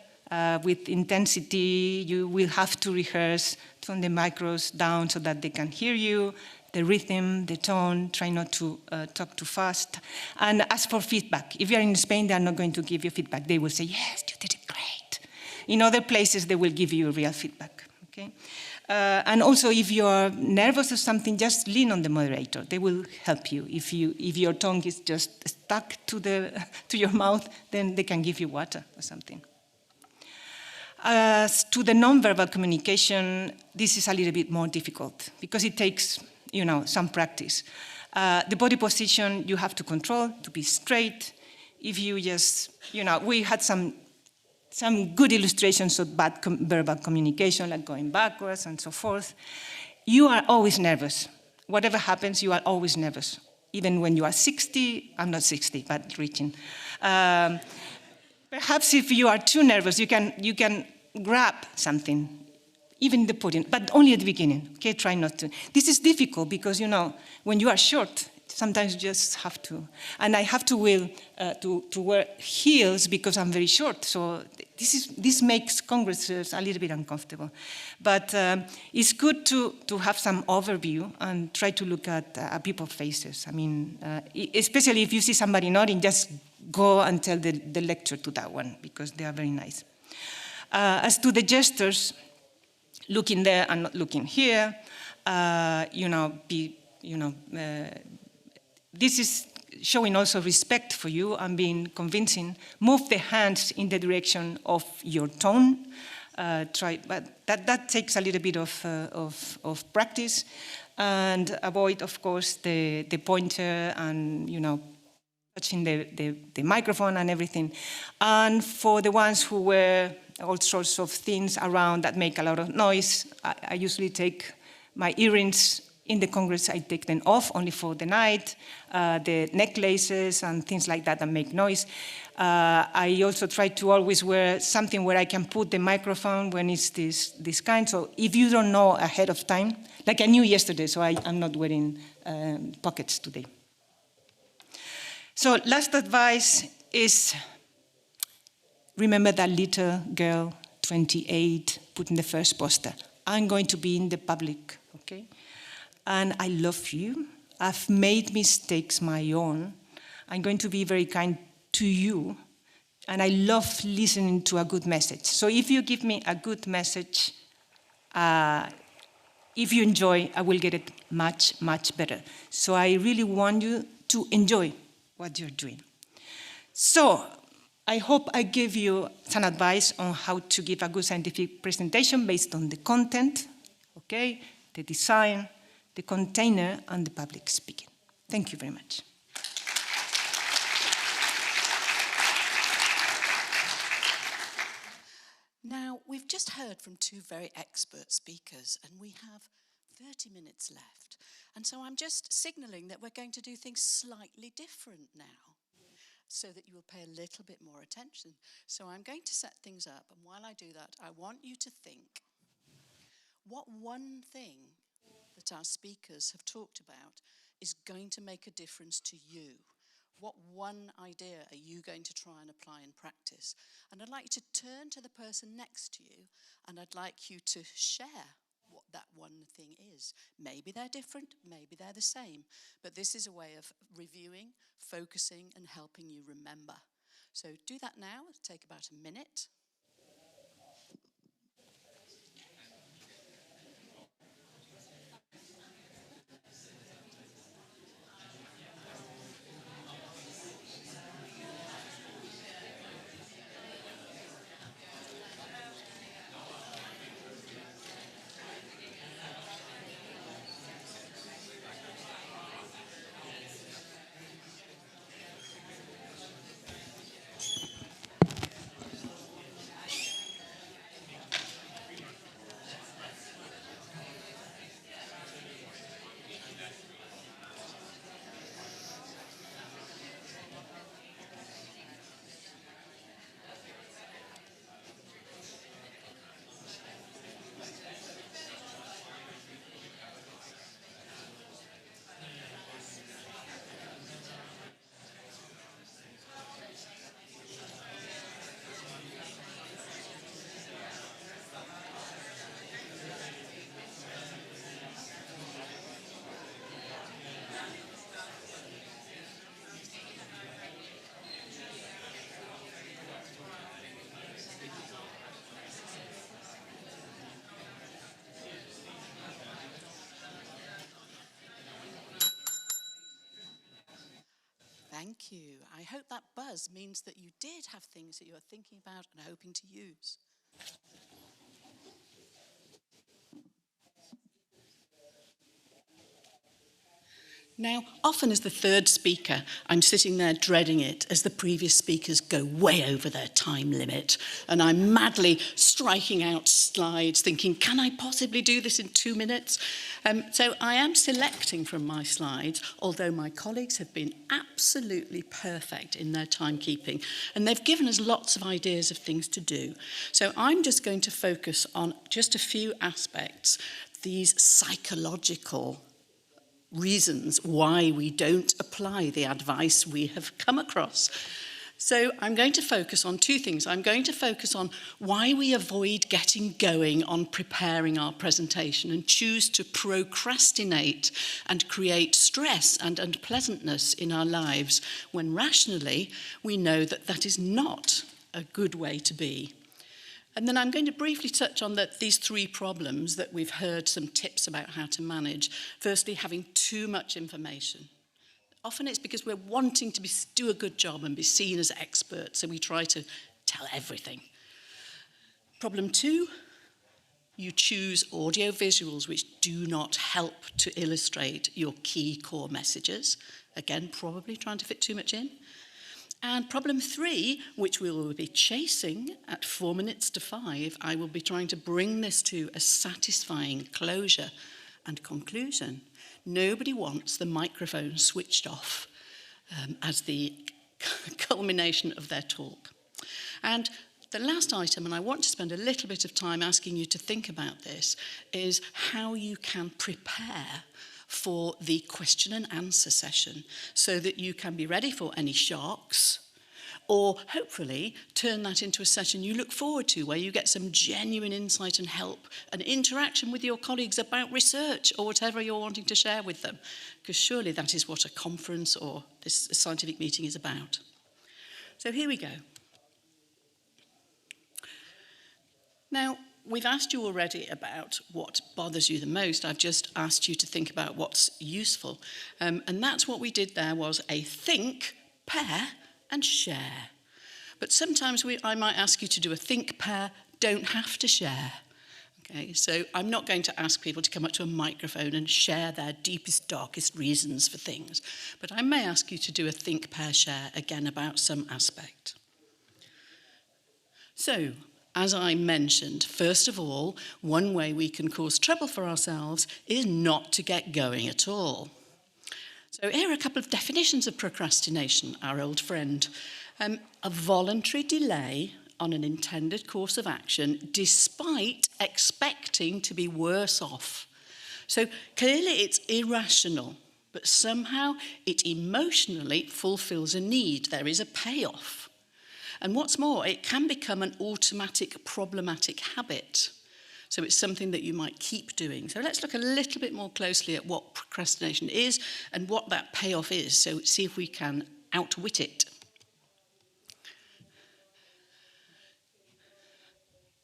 with intensity. You will have to rehearse, turn the micros down so that they can hear you, the rhythm, the tone, try not to talk too fast. And ask for feedback. If you're in Spain, they are not going to give you feedback. They will say, yes, you did it great. In other places, they will give you real feedback, okay? And also, if you're nervous or something, just lean on the moderator. They will help you. If your tongue is just stuck to your mouth, then they can give you water or something. As to the nonverbal communication, this is a little bit more difficult because it takes, some practice. The body position you have to control to be straight. If you just, we had some good illustrations of bad verbal communication, like going backwards and so forth. You are always nervous. Whatever happens, you are always nervous. Even when you are 60, I'm not 60, but reaching. Perhaps if you are too nervous, you can grab something, even the podium, but only at the beginning, okay? Try not to. This is difficult because, when you are short, sometimes you just have to. And I have to wear heels because I'm very short. So this makes congresses a little bit uncomfortable. But it's good to have some overview and try to look at people's faces. I mean, especially if you see somebody nodding, just go and tell the lecture to that one because they are very nice. As to the gestures, looking there and not looking here, this is showing also respect for you and being convincing. Move the hands in the direction of your tone. But that takes a little bit of practice. And avoid, of course, the pointer and, touching the microphone and everything. And for the ones who wear all sorts of things around that make a lot of noise, I usually take my earrings in the Congress, I take them off only for the night, the necklaces and things like that make noise. I also try to always wear something where I can put the microphone when it's this kind. So if you don't know ahead of time, like I knew yesterday, so I'm not wearing pockets today. So last advice is, remember that little girl, 28, putting the first poster. I'm going to be in the public, okay? And I love you. I've made mistakes my own. I'm going to be very kind to you. And I love listening to a good message. So if you give me a good message, if you enjoy, I will get it much, much better. So I really want you to enjoy what you're doing. So I hope I gave you some advice on how to give a good scientific presentation based on the content, okay, the design, the container, and the public speaking. Thank you very much. Now, we've just heard from two very expert speakers, and we have 30 minutes left. And so I'm just signalling that we're going to do things slightly different now, so that you will pay a little bit more attention. So I'm going to set things up, and while I do that, I want you to think, what one thing that our speakers have talked about is going to make a difference to you? What one idea are you going to try and apply in practice? And I'd like you to turn to the person next to you, and I'd like you to share what that one thing is. Maybe they're different, maybe they're the same, but this is a way of reviewing, focusing, and helping you remember. So do that now. It'll take about a minute. Thank you. I hope that buzz means that you did have things that you are thinking about and hoping to use. Now, often as the third speaker, I'm sitting there dreading it as the previous speakers go way over their time limit. And I'm madly striking out slides thinking, can I possibly do this in 2 minutes? So I am selecting from my slides, although my colleagues have been absolutely perfect in their timekeeping. And they've given us lots of ideas of things to do. So I'm just going to focus on just a few aspects, these psychological reasons why we don't apply the advice we have come across. So I'm going to focus on two things. I'm going to focus on why we avoid getting going on preparing our presentation and choose to procrastinate and create stress and unpleasantness in our lives when rationally we know that that is not a good way to be. And then I'm going to briefly touch on these three problems that we've heard some tips about how to manage. Firstly, having too much information. Often it's because we're wanting to do a good job and be seen as experts, so we try to tell everything. Problem 2, you choose audio visuals which do not help to illustrate your key core messages. Again, probably trying to fit too much in. And problem 3, which we will be chasing at 4 minutes to 5, I will be trying to bring this to a satisfying closure and conclusion. Nobody wants the microphone switched off as the culmination of their talk. And the last item, and I want to spend a little bit of time asking you to think about this, is how you can prepare for the question and answer session so that you can be ready for any shocks or hopefully turn that into a session you look forward to where you get some genuine insight and help and interaction with your colleagues about research or whatever you're wanting to share with them, because surely that is what a conference or this scientific meeting is about. So here we go. Now, we've asked you already about what bothers you the most. I've just asked you to think about what's useful. And that's what we did there was a think, pair, and share. But sometimes I might ask you to do a think, pair, don't have to share. Okay, so I'm not going to ask people to come up to a microphone and share their deepest, darkest reasons for things, but I may ask you to do a think, pair, share again about some aspect. So, as I mentioned, first of all, one way we can cause trouble for ourselves is not to get going at all. So here are a couple of definitions of procrastination, our old friend. A voluntary delay on an intended course of action despite expecting to be worse off. So clearly it's irrational, but somehow it emotionally fulfills a need. There is a payoff. And what's more, it can become an automatic problematic habit. So it's something that you might keep doing. So let's look a little bit more closely at what procrastination is and what that payoff is. So see if we can outwit it.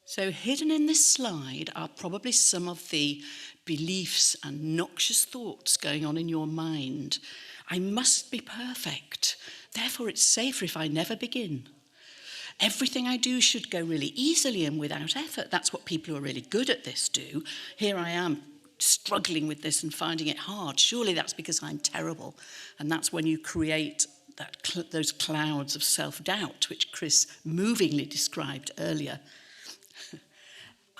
So hidden in this slide are probably some of the beliefs and noxious thoughts going on in your mind. I must be perfect. Therefore, it's safer if I never begin. Everything I do should go really easily and without effort. That's what people who are really good at this do. Here I am struggling with this and finding it hard. Surely that's because I'm terrible. And that's when you create those clouds of self-doubt, which Chris movingly described earlier.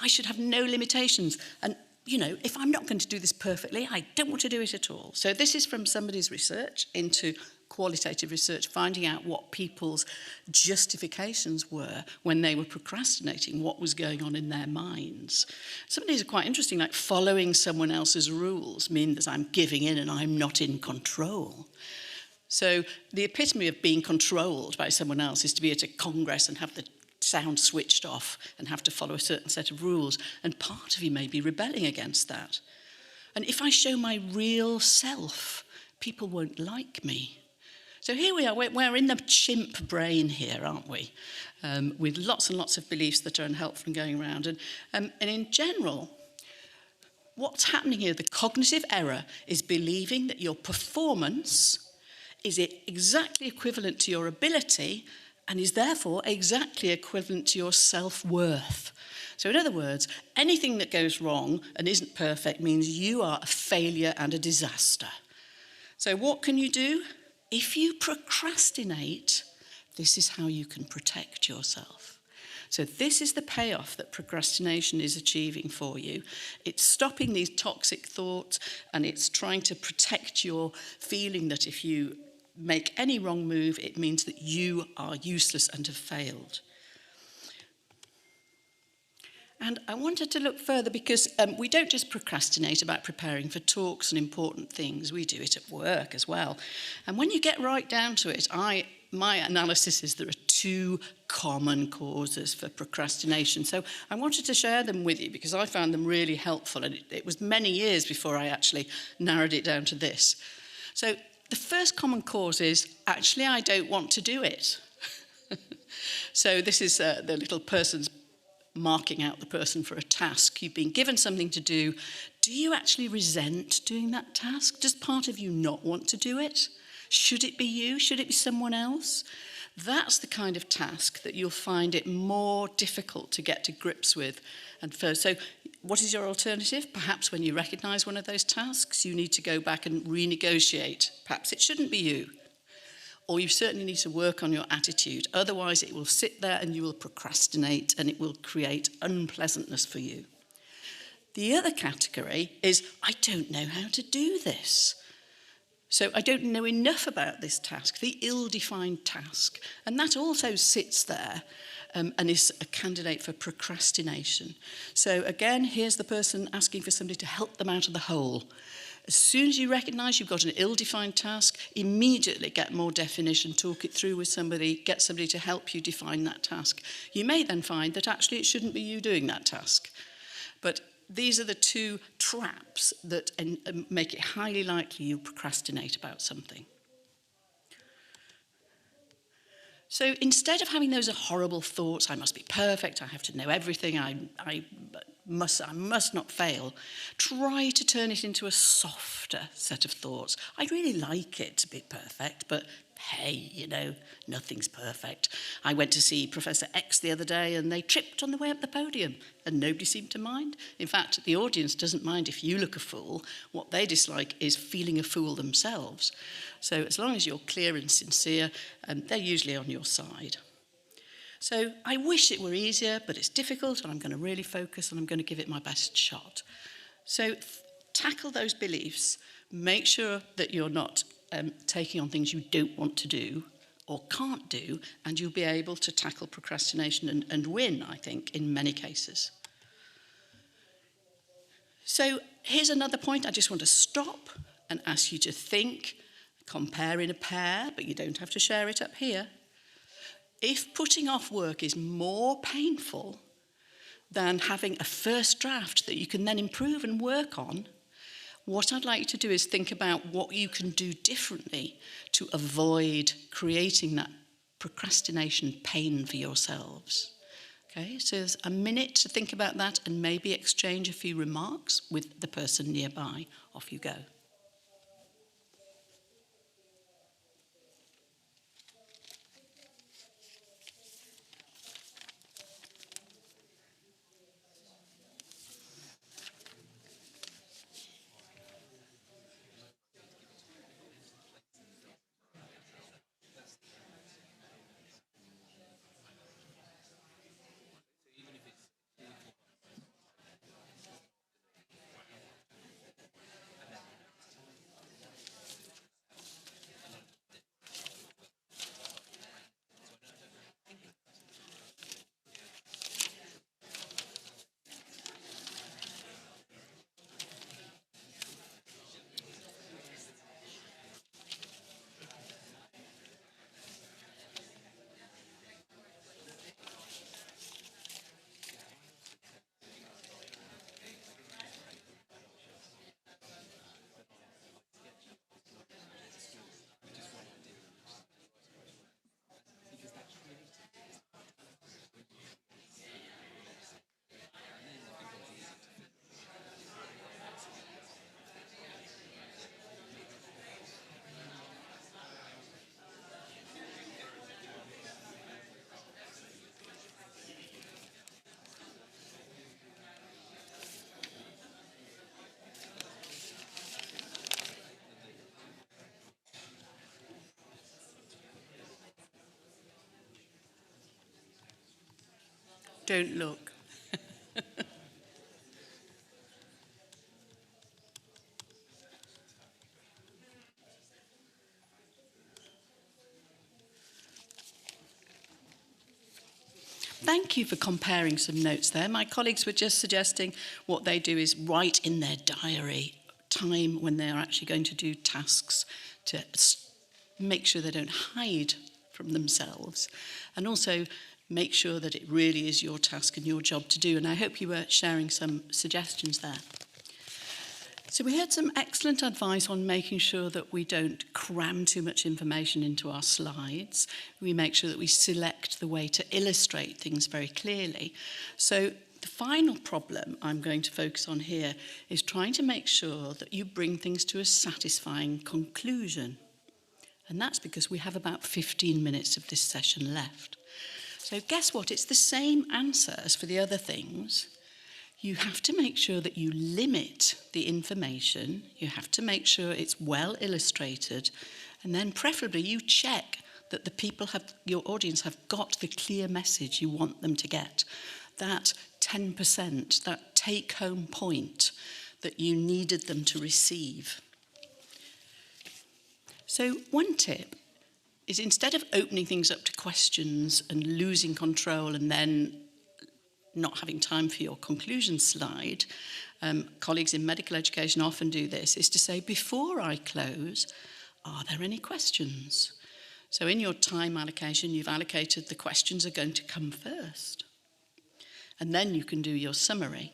I should have no limitations. And, if I'm not going to do this perfectly, I don't want to do it at all. So this is from somebody's research into qualitative research, finding out what people's justifications were when they were procrastinating, what was going on in their minds. Some of these are quite interesting, like following someone else's rules mean that I'm giving in and I'm not in control. So the epitome of being controlled by someone else is to be at a congress and have the sound switched off and have to follow a certain set of rules. And part of you may be rebelling against that. And if I show my real self, people won't like me. So here we are, we're in the chimp brain here, aren't we? With lots and lots of beliefs that are unhelpful and going around. And in general, what's happening here, the cognitive error, is believing that your performance is exactly equivalent to your ability and is therefore exactly equivalent to your self-worth. So in other words, anything that goes wrong and isn't perfect means you are a failure and a disaster. So what can you do? If you procrastinate, this is how you can protect yourself. So this is the payoff that procrastination is achieving for you. It's stopping these toxic thoughts, and it's trying to protect your feeling that if you make any wrong move, it means that you are useless and have failed. And I wanted to look further because we don't just procrastinate about preparing for talks and important things. We do it at work as well. And when you get right down to it, my analysis is there are two common causes for procrastination. So I wanted to share them with you because I found them really helpful. And it was many years before I actually narrowed it down to this. So the first common cause is, actually, I don't want to do it. So this is the little person's marking out the person for a task. You've been given something to do. Do you actually resent doing that task? Does part of you not want to do it? Should it be you? Should it be someone else? That's the kind of task that you'll find it more difficult to get to grips with. And first, so what is your alternative? Perhaps when you recognise one of those tasks, you need to go back and renegotiate. Perhaps it shouldn't be you. Or you certainly need to work on your attitude. Otherwise, it will sit there and you will procrastinate and it will create unpleasantness for you. The other category is, I don't know how to do this. So I don't know enough about this task, the ill-defined task. And that also sits there and is a candidate for procrastination. So again, here's the person asking for somebody to help them out of the hole. As soon as you recognise you've got an ill-defined task, immediately get more definition, talk it through with somebody, get somebody to help you define that task. You may then find that actually it shouldn't be you doing that task. But these are the two traps that make it highly likely you procrastinate about something. So instead of having those horrible thoughts, I must be perfect, I have to know everything, I I must not fail, try to turn it into a softer set of thoughts. I'd really like it to be perfect, but hey, nothing's perfect. I went to see Professor X the other day and they tripped on the way up the podium and nobody seemed to mind. In fact, the audience doesn't mind if you look a fool. What they dislike is feeling a fool themselves. So as long as you're clear and sincere, they're usually on your side. So I wish it were easier, but it's difficult and I'm going to really focus and I'm going to give it my best shot. So tackle those beliefs. Make sure that you're not taking on things you don't want to do or can't do, and you'll be able to tackle procrastination and win, I think, in many cases. So here's another point. I just want to stop and ask you to think, compare in a pair, but you don't have to share it up here. If putting off work is more painful than having a first draft that you can then improve and work on, what I'd like you to do is think about what you can do differently to avoid creating that procrastination pain for yourselves. Okay, so there's a minute to think about that and maybe exchange a few remarks with the person nearby. Off you go. Don't look. Thank you for comparing some notes there. My colleagues were just suggesting what they do is write in their diary time when they are actually going to do tasks to make sure they don't hide from themselves, and also make sure that it really is your task and your job to do. And I hope you were sharing some suggestions there. So we had some excellent advice on making sure that we don't cram too much information into our slides. We make sure that we select the way to illustrate things very clearly. So the final problem I'm going to focus on here is trying to make sure that you bring things to a satisfying conclusion. And that's because we have about 15 minutes of this session left. So guess what? It's the same answer as for the other things. You have to make sure that you limit the information. You have to make sure it's well illustrated. And then preferably you check that the people your audience have got the clear message you want them to get. That 10%, that take-home point that you needed them to receive. So one tip is, instead of opening things up to questions and losing control and then not having time for your conclusion slide, colleagues in medical education often do this, is to say, before I close, are there any questions? So in your time allocation, you've allocated the questions are going to come first. And then you can do your summary.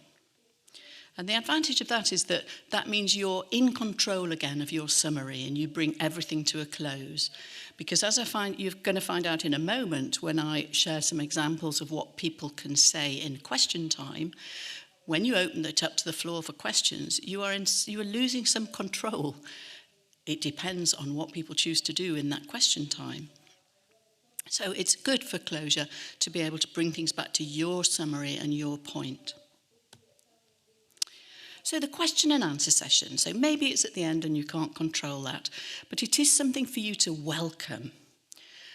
And the advantage of that is that that means you're in control again of your summary and you bring everything to a close. Because as you're going to find out in a moment when I share some examples of what people can say in question time, when you open it up to the floor for questions, you are losing some control. It depends on what people choose to do in that question time. So it's good for closure to be able to bring things back to your summary and your point. So the question and answer session, so maybe it's at the end and you can't control that, but it is something for you to welcome.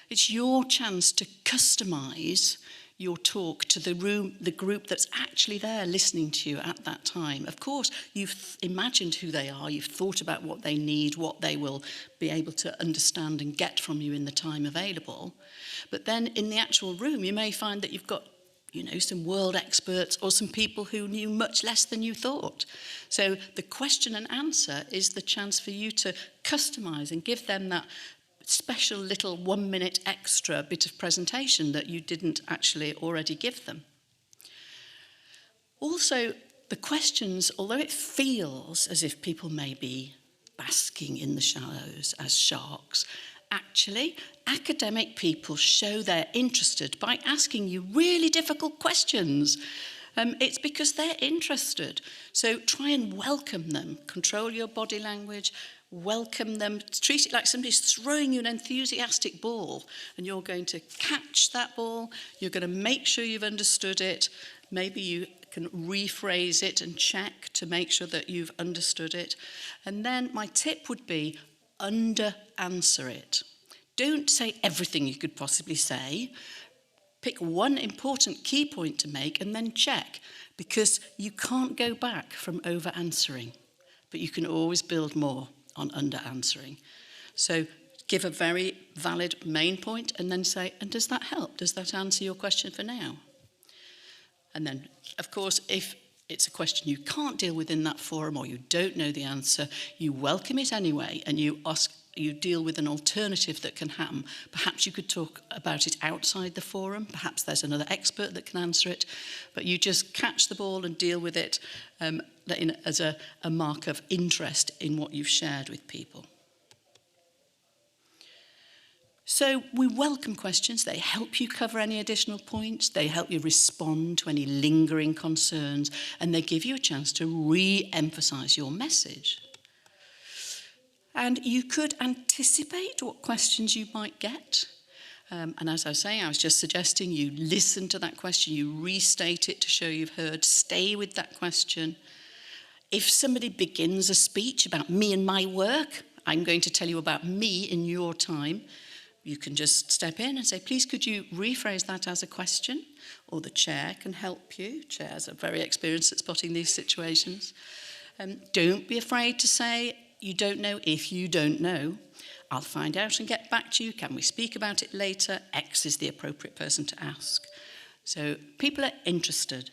It's your chance to customise your talk to the group that's actually there listening to you at that time. Of course, you've imagined who they are, you've thought about what they need, what they will be able to understand and get from you in the time available. But then in the actual room, you may find that you've got some world experts or some people who knew much less than you thought. So the question and answer is the chance for you to customise and give them that special little 1 minute extra bit of presentation that you didn't actually already give them. Also, the questions, although it feels as if people may be basking in the shallows as sharks, actually, academic people show they're interested by asking you really difficult questions. It's because they're interested. So try and welcome them. Control your body language. Welcome them. Treat it like somebody's throwing you an enthusiastic ball and you're going to catch that ball. You're going to make sure you've understood it. Maybe you can rephrase it and check to make sure that you've understood it. And then my tip would be under-answer it. Don't say everything you could possibly say. Pick one important key point to make and then check, because you can't go back from over-answering, but you can always build more on under-answering. So give a very valid main point and then say, and does that help? Does that answer your question for now? And then, of course, if it's a question you can't deal with in that forum or you don't know the answer, you welcome it anyway and you deal with an alternative that can happen. Perhaps you could talk about it outside the forum. Perhaps there's another expert that can answer it. But you just catch the ball and deal with it as a mark of interest in what you've shared with people. So we welcome questions. They help you cover any additional points. They help you respond to any lingering concerns. And they give you a chance to re-emphasize your message. And you could anticipate what questions you might get. And as I was saying, I was just suggesting you listen to that question, you restate it to show you've heard, stay with that question. If somebody begins a speech about me and my work, I'm going to tell you about me in your time. You can just step in and say, please, could you rephrase that as a question? Or the chair can help you. Chairs are very experienced at spotting these situations. Don't be afraid to say, you don't know if you don't know. I'll find out and get back to you. Can we speak about it later? X is the appropriate person to ask. So people are interested.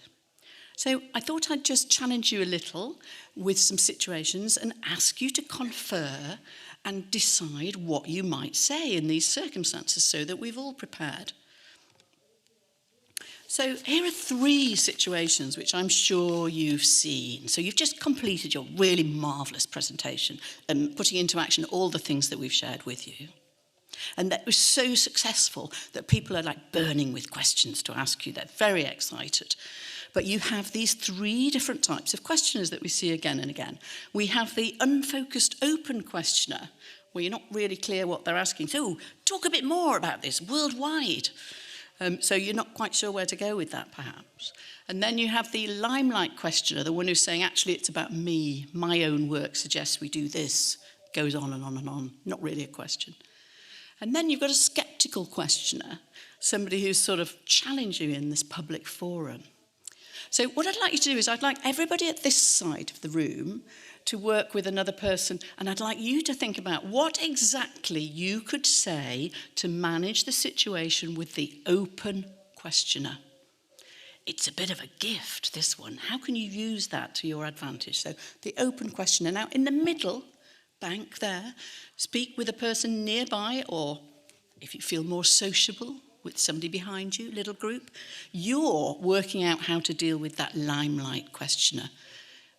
So I thought I'd just challenge you a little with some situations and ask you to confer and decide what you might say in these circumstances so that we've all prepared. So here are 3 situations which I'm sure you've seen. So you've just completed your really marvellous presentation and putting into action all the things that we've shared with you. And that was so successful that people are like burning with questions to ask you. They're very excited. But you have these 3 different types of questioners that we see again and again. We have the unfocused open questioner, where you're not really clear what they're asking. So talk a bit more about this worldwide. So you're not quite sure where to go with that, perhaps. And then you have the limelight questioner, the one who's saying, actually, it's about me. My own work suggests we do this. Goes on and on and on. Not really a question. And then you've got a skeptical questioner, somebody who's sort of challenging you in this public forum. So what I'd like you to do is I'd like everybody at this side of the room to work with another person, and I'd like you to think about what exactly you could say to manage the situation with the open questioner. It's a bit of a gift, this one. How can you use that to your advantage? So the open questioner. Now, in the middle bank there, speak with a person nearby, or if you feel more sociable, with somebody behind you, little group. You're working out how to deal with that limelight questioner.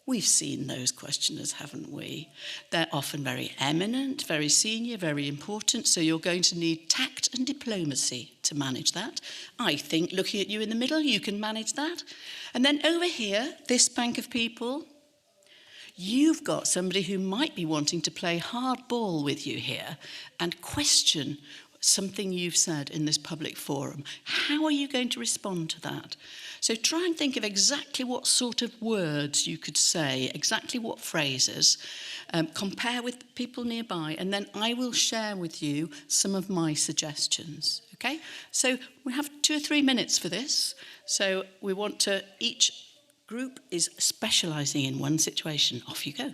We've seen those questioners, haven't we? They're often very eminent, very senior, very important, so you're going to need tact and diplomacy to manage that. I think, looking at you in the middle, you can manage that. And then over here, this bank of people, you've got somebody who might be wanting to play hardball with you here and question something you've said in this public forum. How are you going to respond to that? So try and think of exactly what sort of words you could say, exactly what phrases, compare with people nearby, and then I will share with you some of my suggestions, okay? So we have 2 or 3 minutes for this. So we want to, each group is specialising in one situation. Off you go.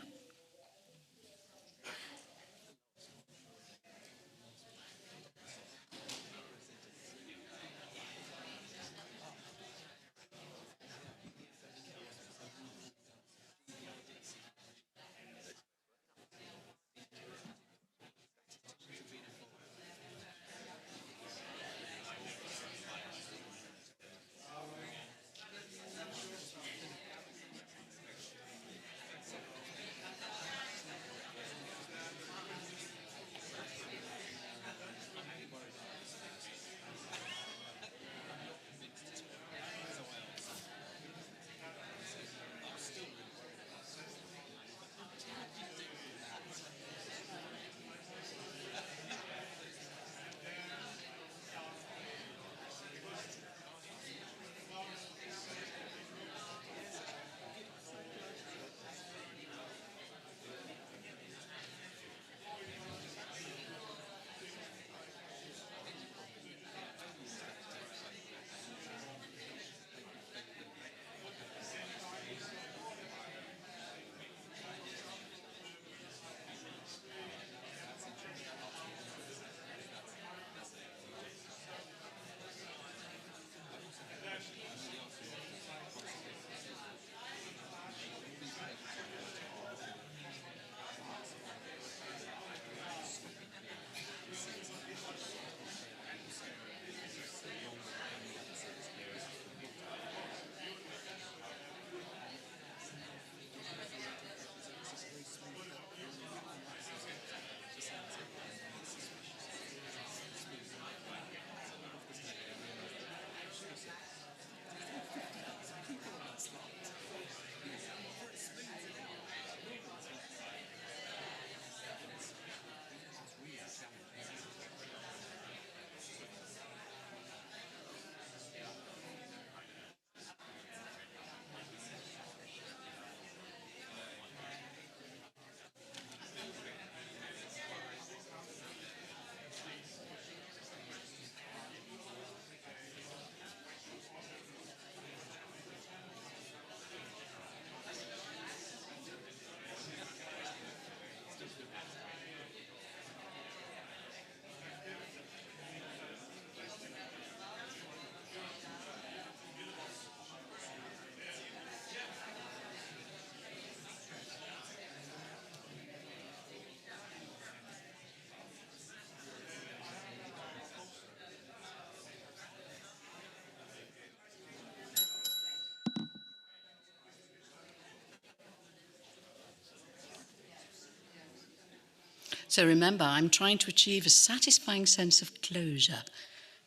So remember, I'm trying to achieve a satisfying sense of closure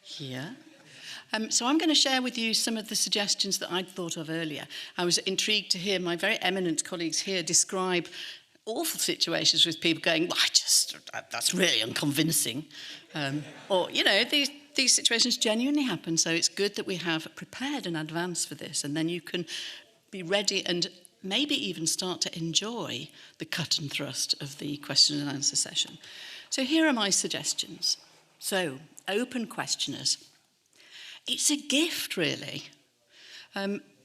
here. So I'm going to share with you some of the suggestions that I'd thought of earlier. I was intrigued to hear my very eminent colleagues here describe awful situations with people going, well, that's really unconvincing. Or, you know, these situations genuinely happen, so it's good that we have prepared in advance for this, and then you can be ready and maybe even start to enjoy the cut and thrust of the question and answer session. So here are my suggestions. So, open questioners. It's a gift, really.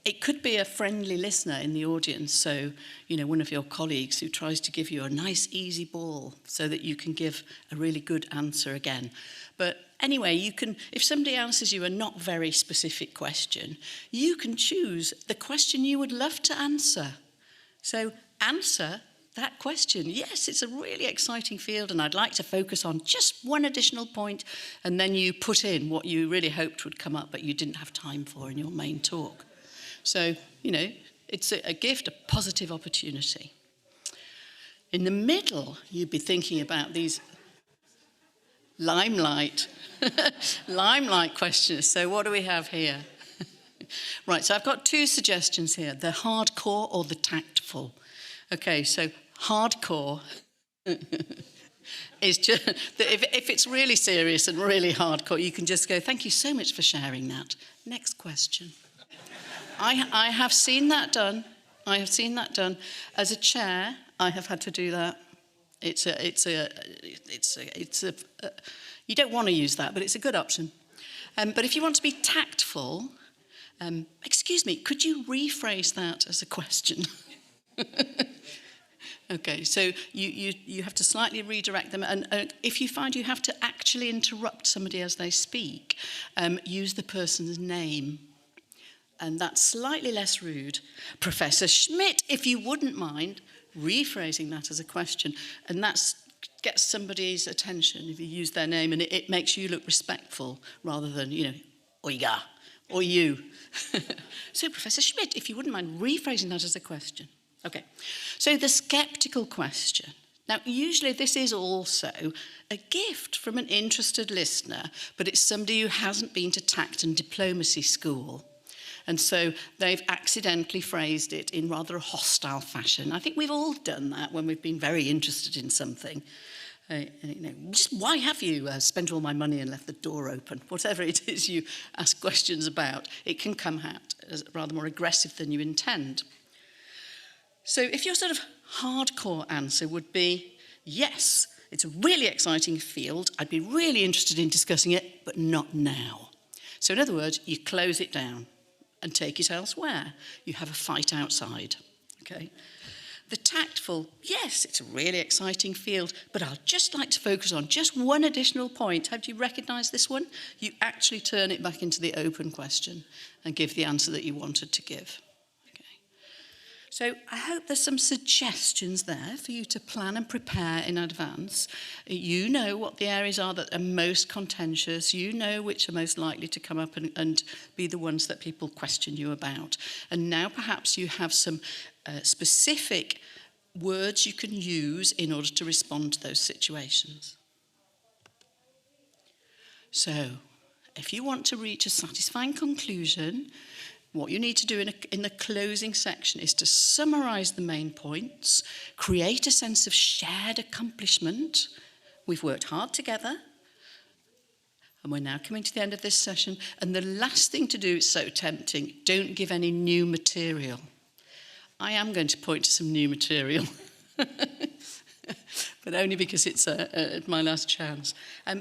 It could be a friendly listener in the audience, so, you know, one of your colleagues who tries to give you a nice, easy ball so that you can give a really good answer again. But anyway, you can, if somebody answers you a not very specific question, you can choose the question you would love to answer. So answer that question. Yes, it's a really exciting field, and I'd like to focus on just one additional point, and then you put in what you really hoped would come up but you didn't have time for in your main talk. So, you know, It's a gift, a positive opportunity. In the middle, you'd be thinking about these limelight questions. So what do we have here? Right, so I've got two suggestions here, the hardcore or the tactful. Okay, so hardcore is just, if it's really serious and really hardcore, you can just go, thank you so much for sharing that. Next question. I have seen that done. I have seen that done. As a chair, I have had to do that. You don't want to use that, but it's a good option. But if you want to be tactful, excuse me, could you rephrase that as a question? Okay, so you have to slightly redirect them, and if you find you have to actually interrupt somebody as they speak, use the person's name. And that's slightly less rude. Professor Schmidt, if you wouldn't mind rephrasing that as a question, and that gets somebody's attention if you use their name, and it makes you look respectful rather than, oiga, or you. So, Professor Schmidt, if you wouldn't mind rephrasing that as a question. Okay, so the skeptical question. Now, usually this is also a gift from an interested listener, but it's somebody who hasn't been to tact and diplomacy school. And so they've accidentally phrased it in rather a hostile fashion. I think we've all done that when we've been very interested in something. Just why have you spent all my money and left the door open? Whatever it is you ask questions about, it can come out as rather more aggressive than you intend. So if your sort of hardcore answer would be, yes, it's a really exciting field, I'd be really interested in discussing it, but not now. So in other words, you close it down and take it elsewhere. You have a fight outside, okay? The tactful, yes, it's a really exciting field, but I'd just like to focus on just one additional point. Have you recognised this one? You actually turn it back into the open question and give the answer that you wanted to give. So I hope there's some suggestions there for you to plan and prepare in advance. You know what the areas are that are most contentious. You know which are most likely to come up and be the ones that people question you about. And now perhaps you have some specific words you can use in order to respond to those situations. So if you want to reach a satisfying conclusion, what you need to do in the closing section is to summarise the main points, create a sense of shared accomplishment. We've worked hard together, and we're now coming to the end of this session. And the last thing to do is so tempting, don't give any new material. I am going to point to some new material, but only because it's my last chance.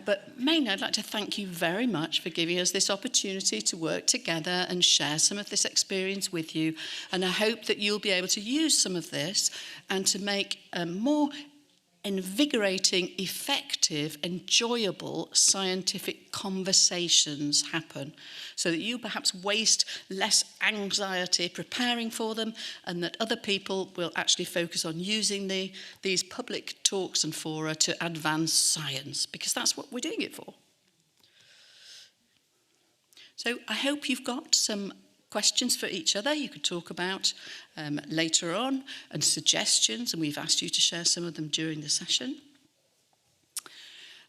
But mainly, I'd like to thank you very much for giving us this opportunity to work together and share some of this experience with you. And I hope that you'll be able to use some of this and to make more invigorating, effective, enjoyable scientific conversations happen, so that you perhaps waste less anxiety preparing for them, and that other people will actually focus on using these public talks and fora to advance science, because that's what we're doing it for. So I hope you've got some questions for each other you could talk about later on, and suggestions, and we've asked you to share some of them during the session.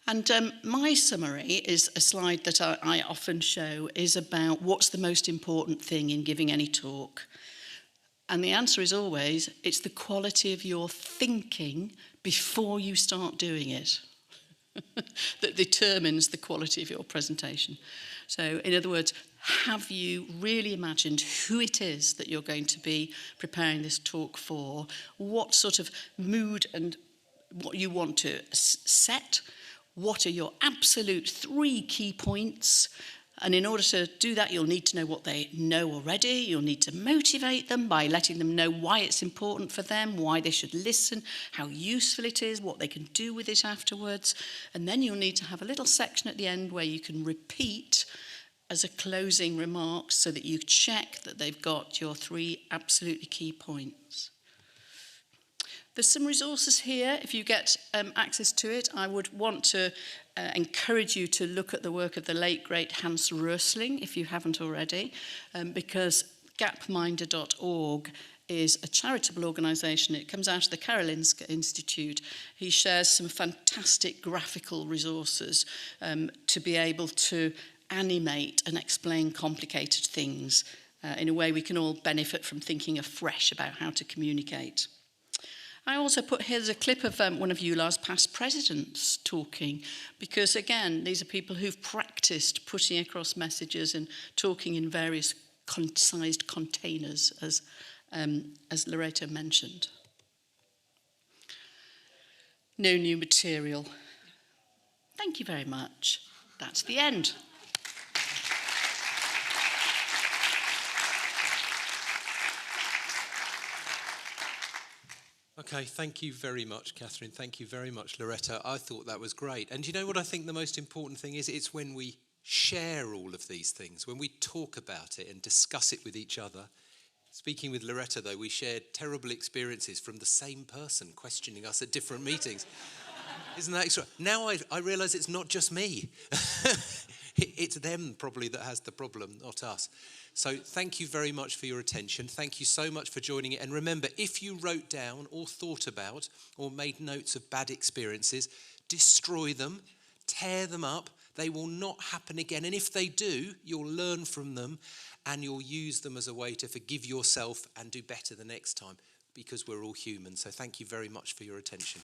And my summary is a slide that I often show, is about what's the most important thing in giving any talk. And the answer is always, it's the quality of your thinking before you start doing it that determines the quality of your presentation. So in other words, have you really imagined who it is that you're going to be preparing this talk for? What sort of mood and what you want to set? What are your absolute 3 key points? And in order to do that, you'll need to know what they know already. You'll need to motivate them by letting them know why it's important for them, why they should listen, how useful it is, what they can do with it afterwards. And then you'll need to have a little section at the end where you can repeat as a closing remark, so that you check that they've got your 3 absolutely key points. There's some resources here. If you get access to it, I would want to encourage you to look at the work of the late, great Hans Rösling, if you haven't already, because gapminder.org is a charitable organisation. It comes out of the Karolinska Institute. He shares some fantastic graphical resources to be able to animate and explain complicated things in a way we can all benefit from thinking afresh about how to communicate. I also put here's a clip of one of EULAR's past presidents talking, because again, these are people who've practiced putting across messages and talking in various sized containers, as Loreto mentioned. No new material. Thank you very much. That's the end. Okay, thank you very much, Catherine. Thank you very much, Loretta. I thought that was great. And you know what I think the most important thing is? It's when we share all of these things, when we talk about it and discuss it with each other. Speaking with Loretta, though, we shared terrible experiences from the same person questioning us at different meetings. Isn't that extra? Now I realise it's not just me. It's them probably that has the problem, not us. So thank you very much for your attention. Thank you so much for joining it. And remember, if you wrote down or thought about or made notes of bad experiences, destroy them, tear them up. They will not happen again. And if they do, you'll learn from them and you'll use them as a way to forgive yourself and do better the next time, because we're all human. So thank you very much for your attention.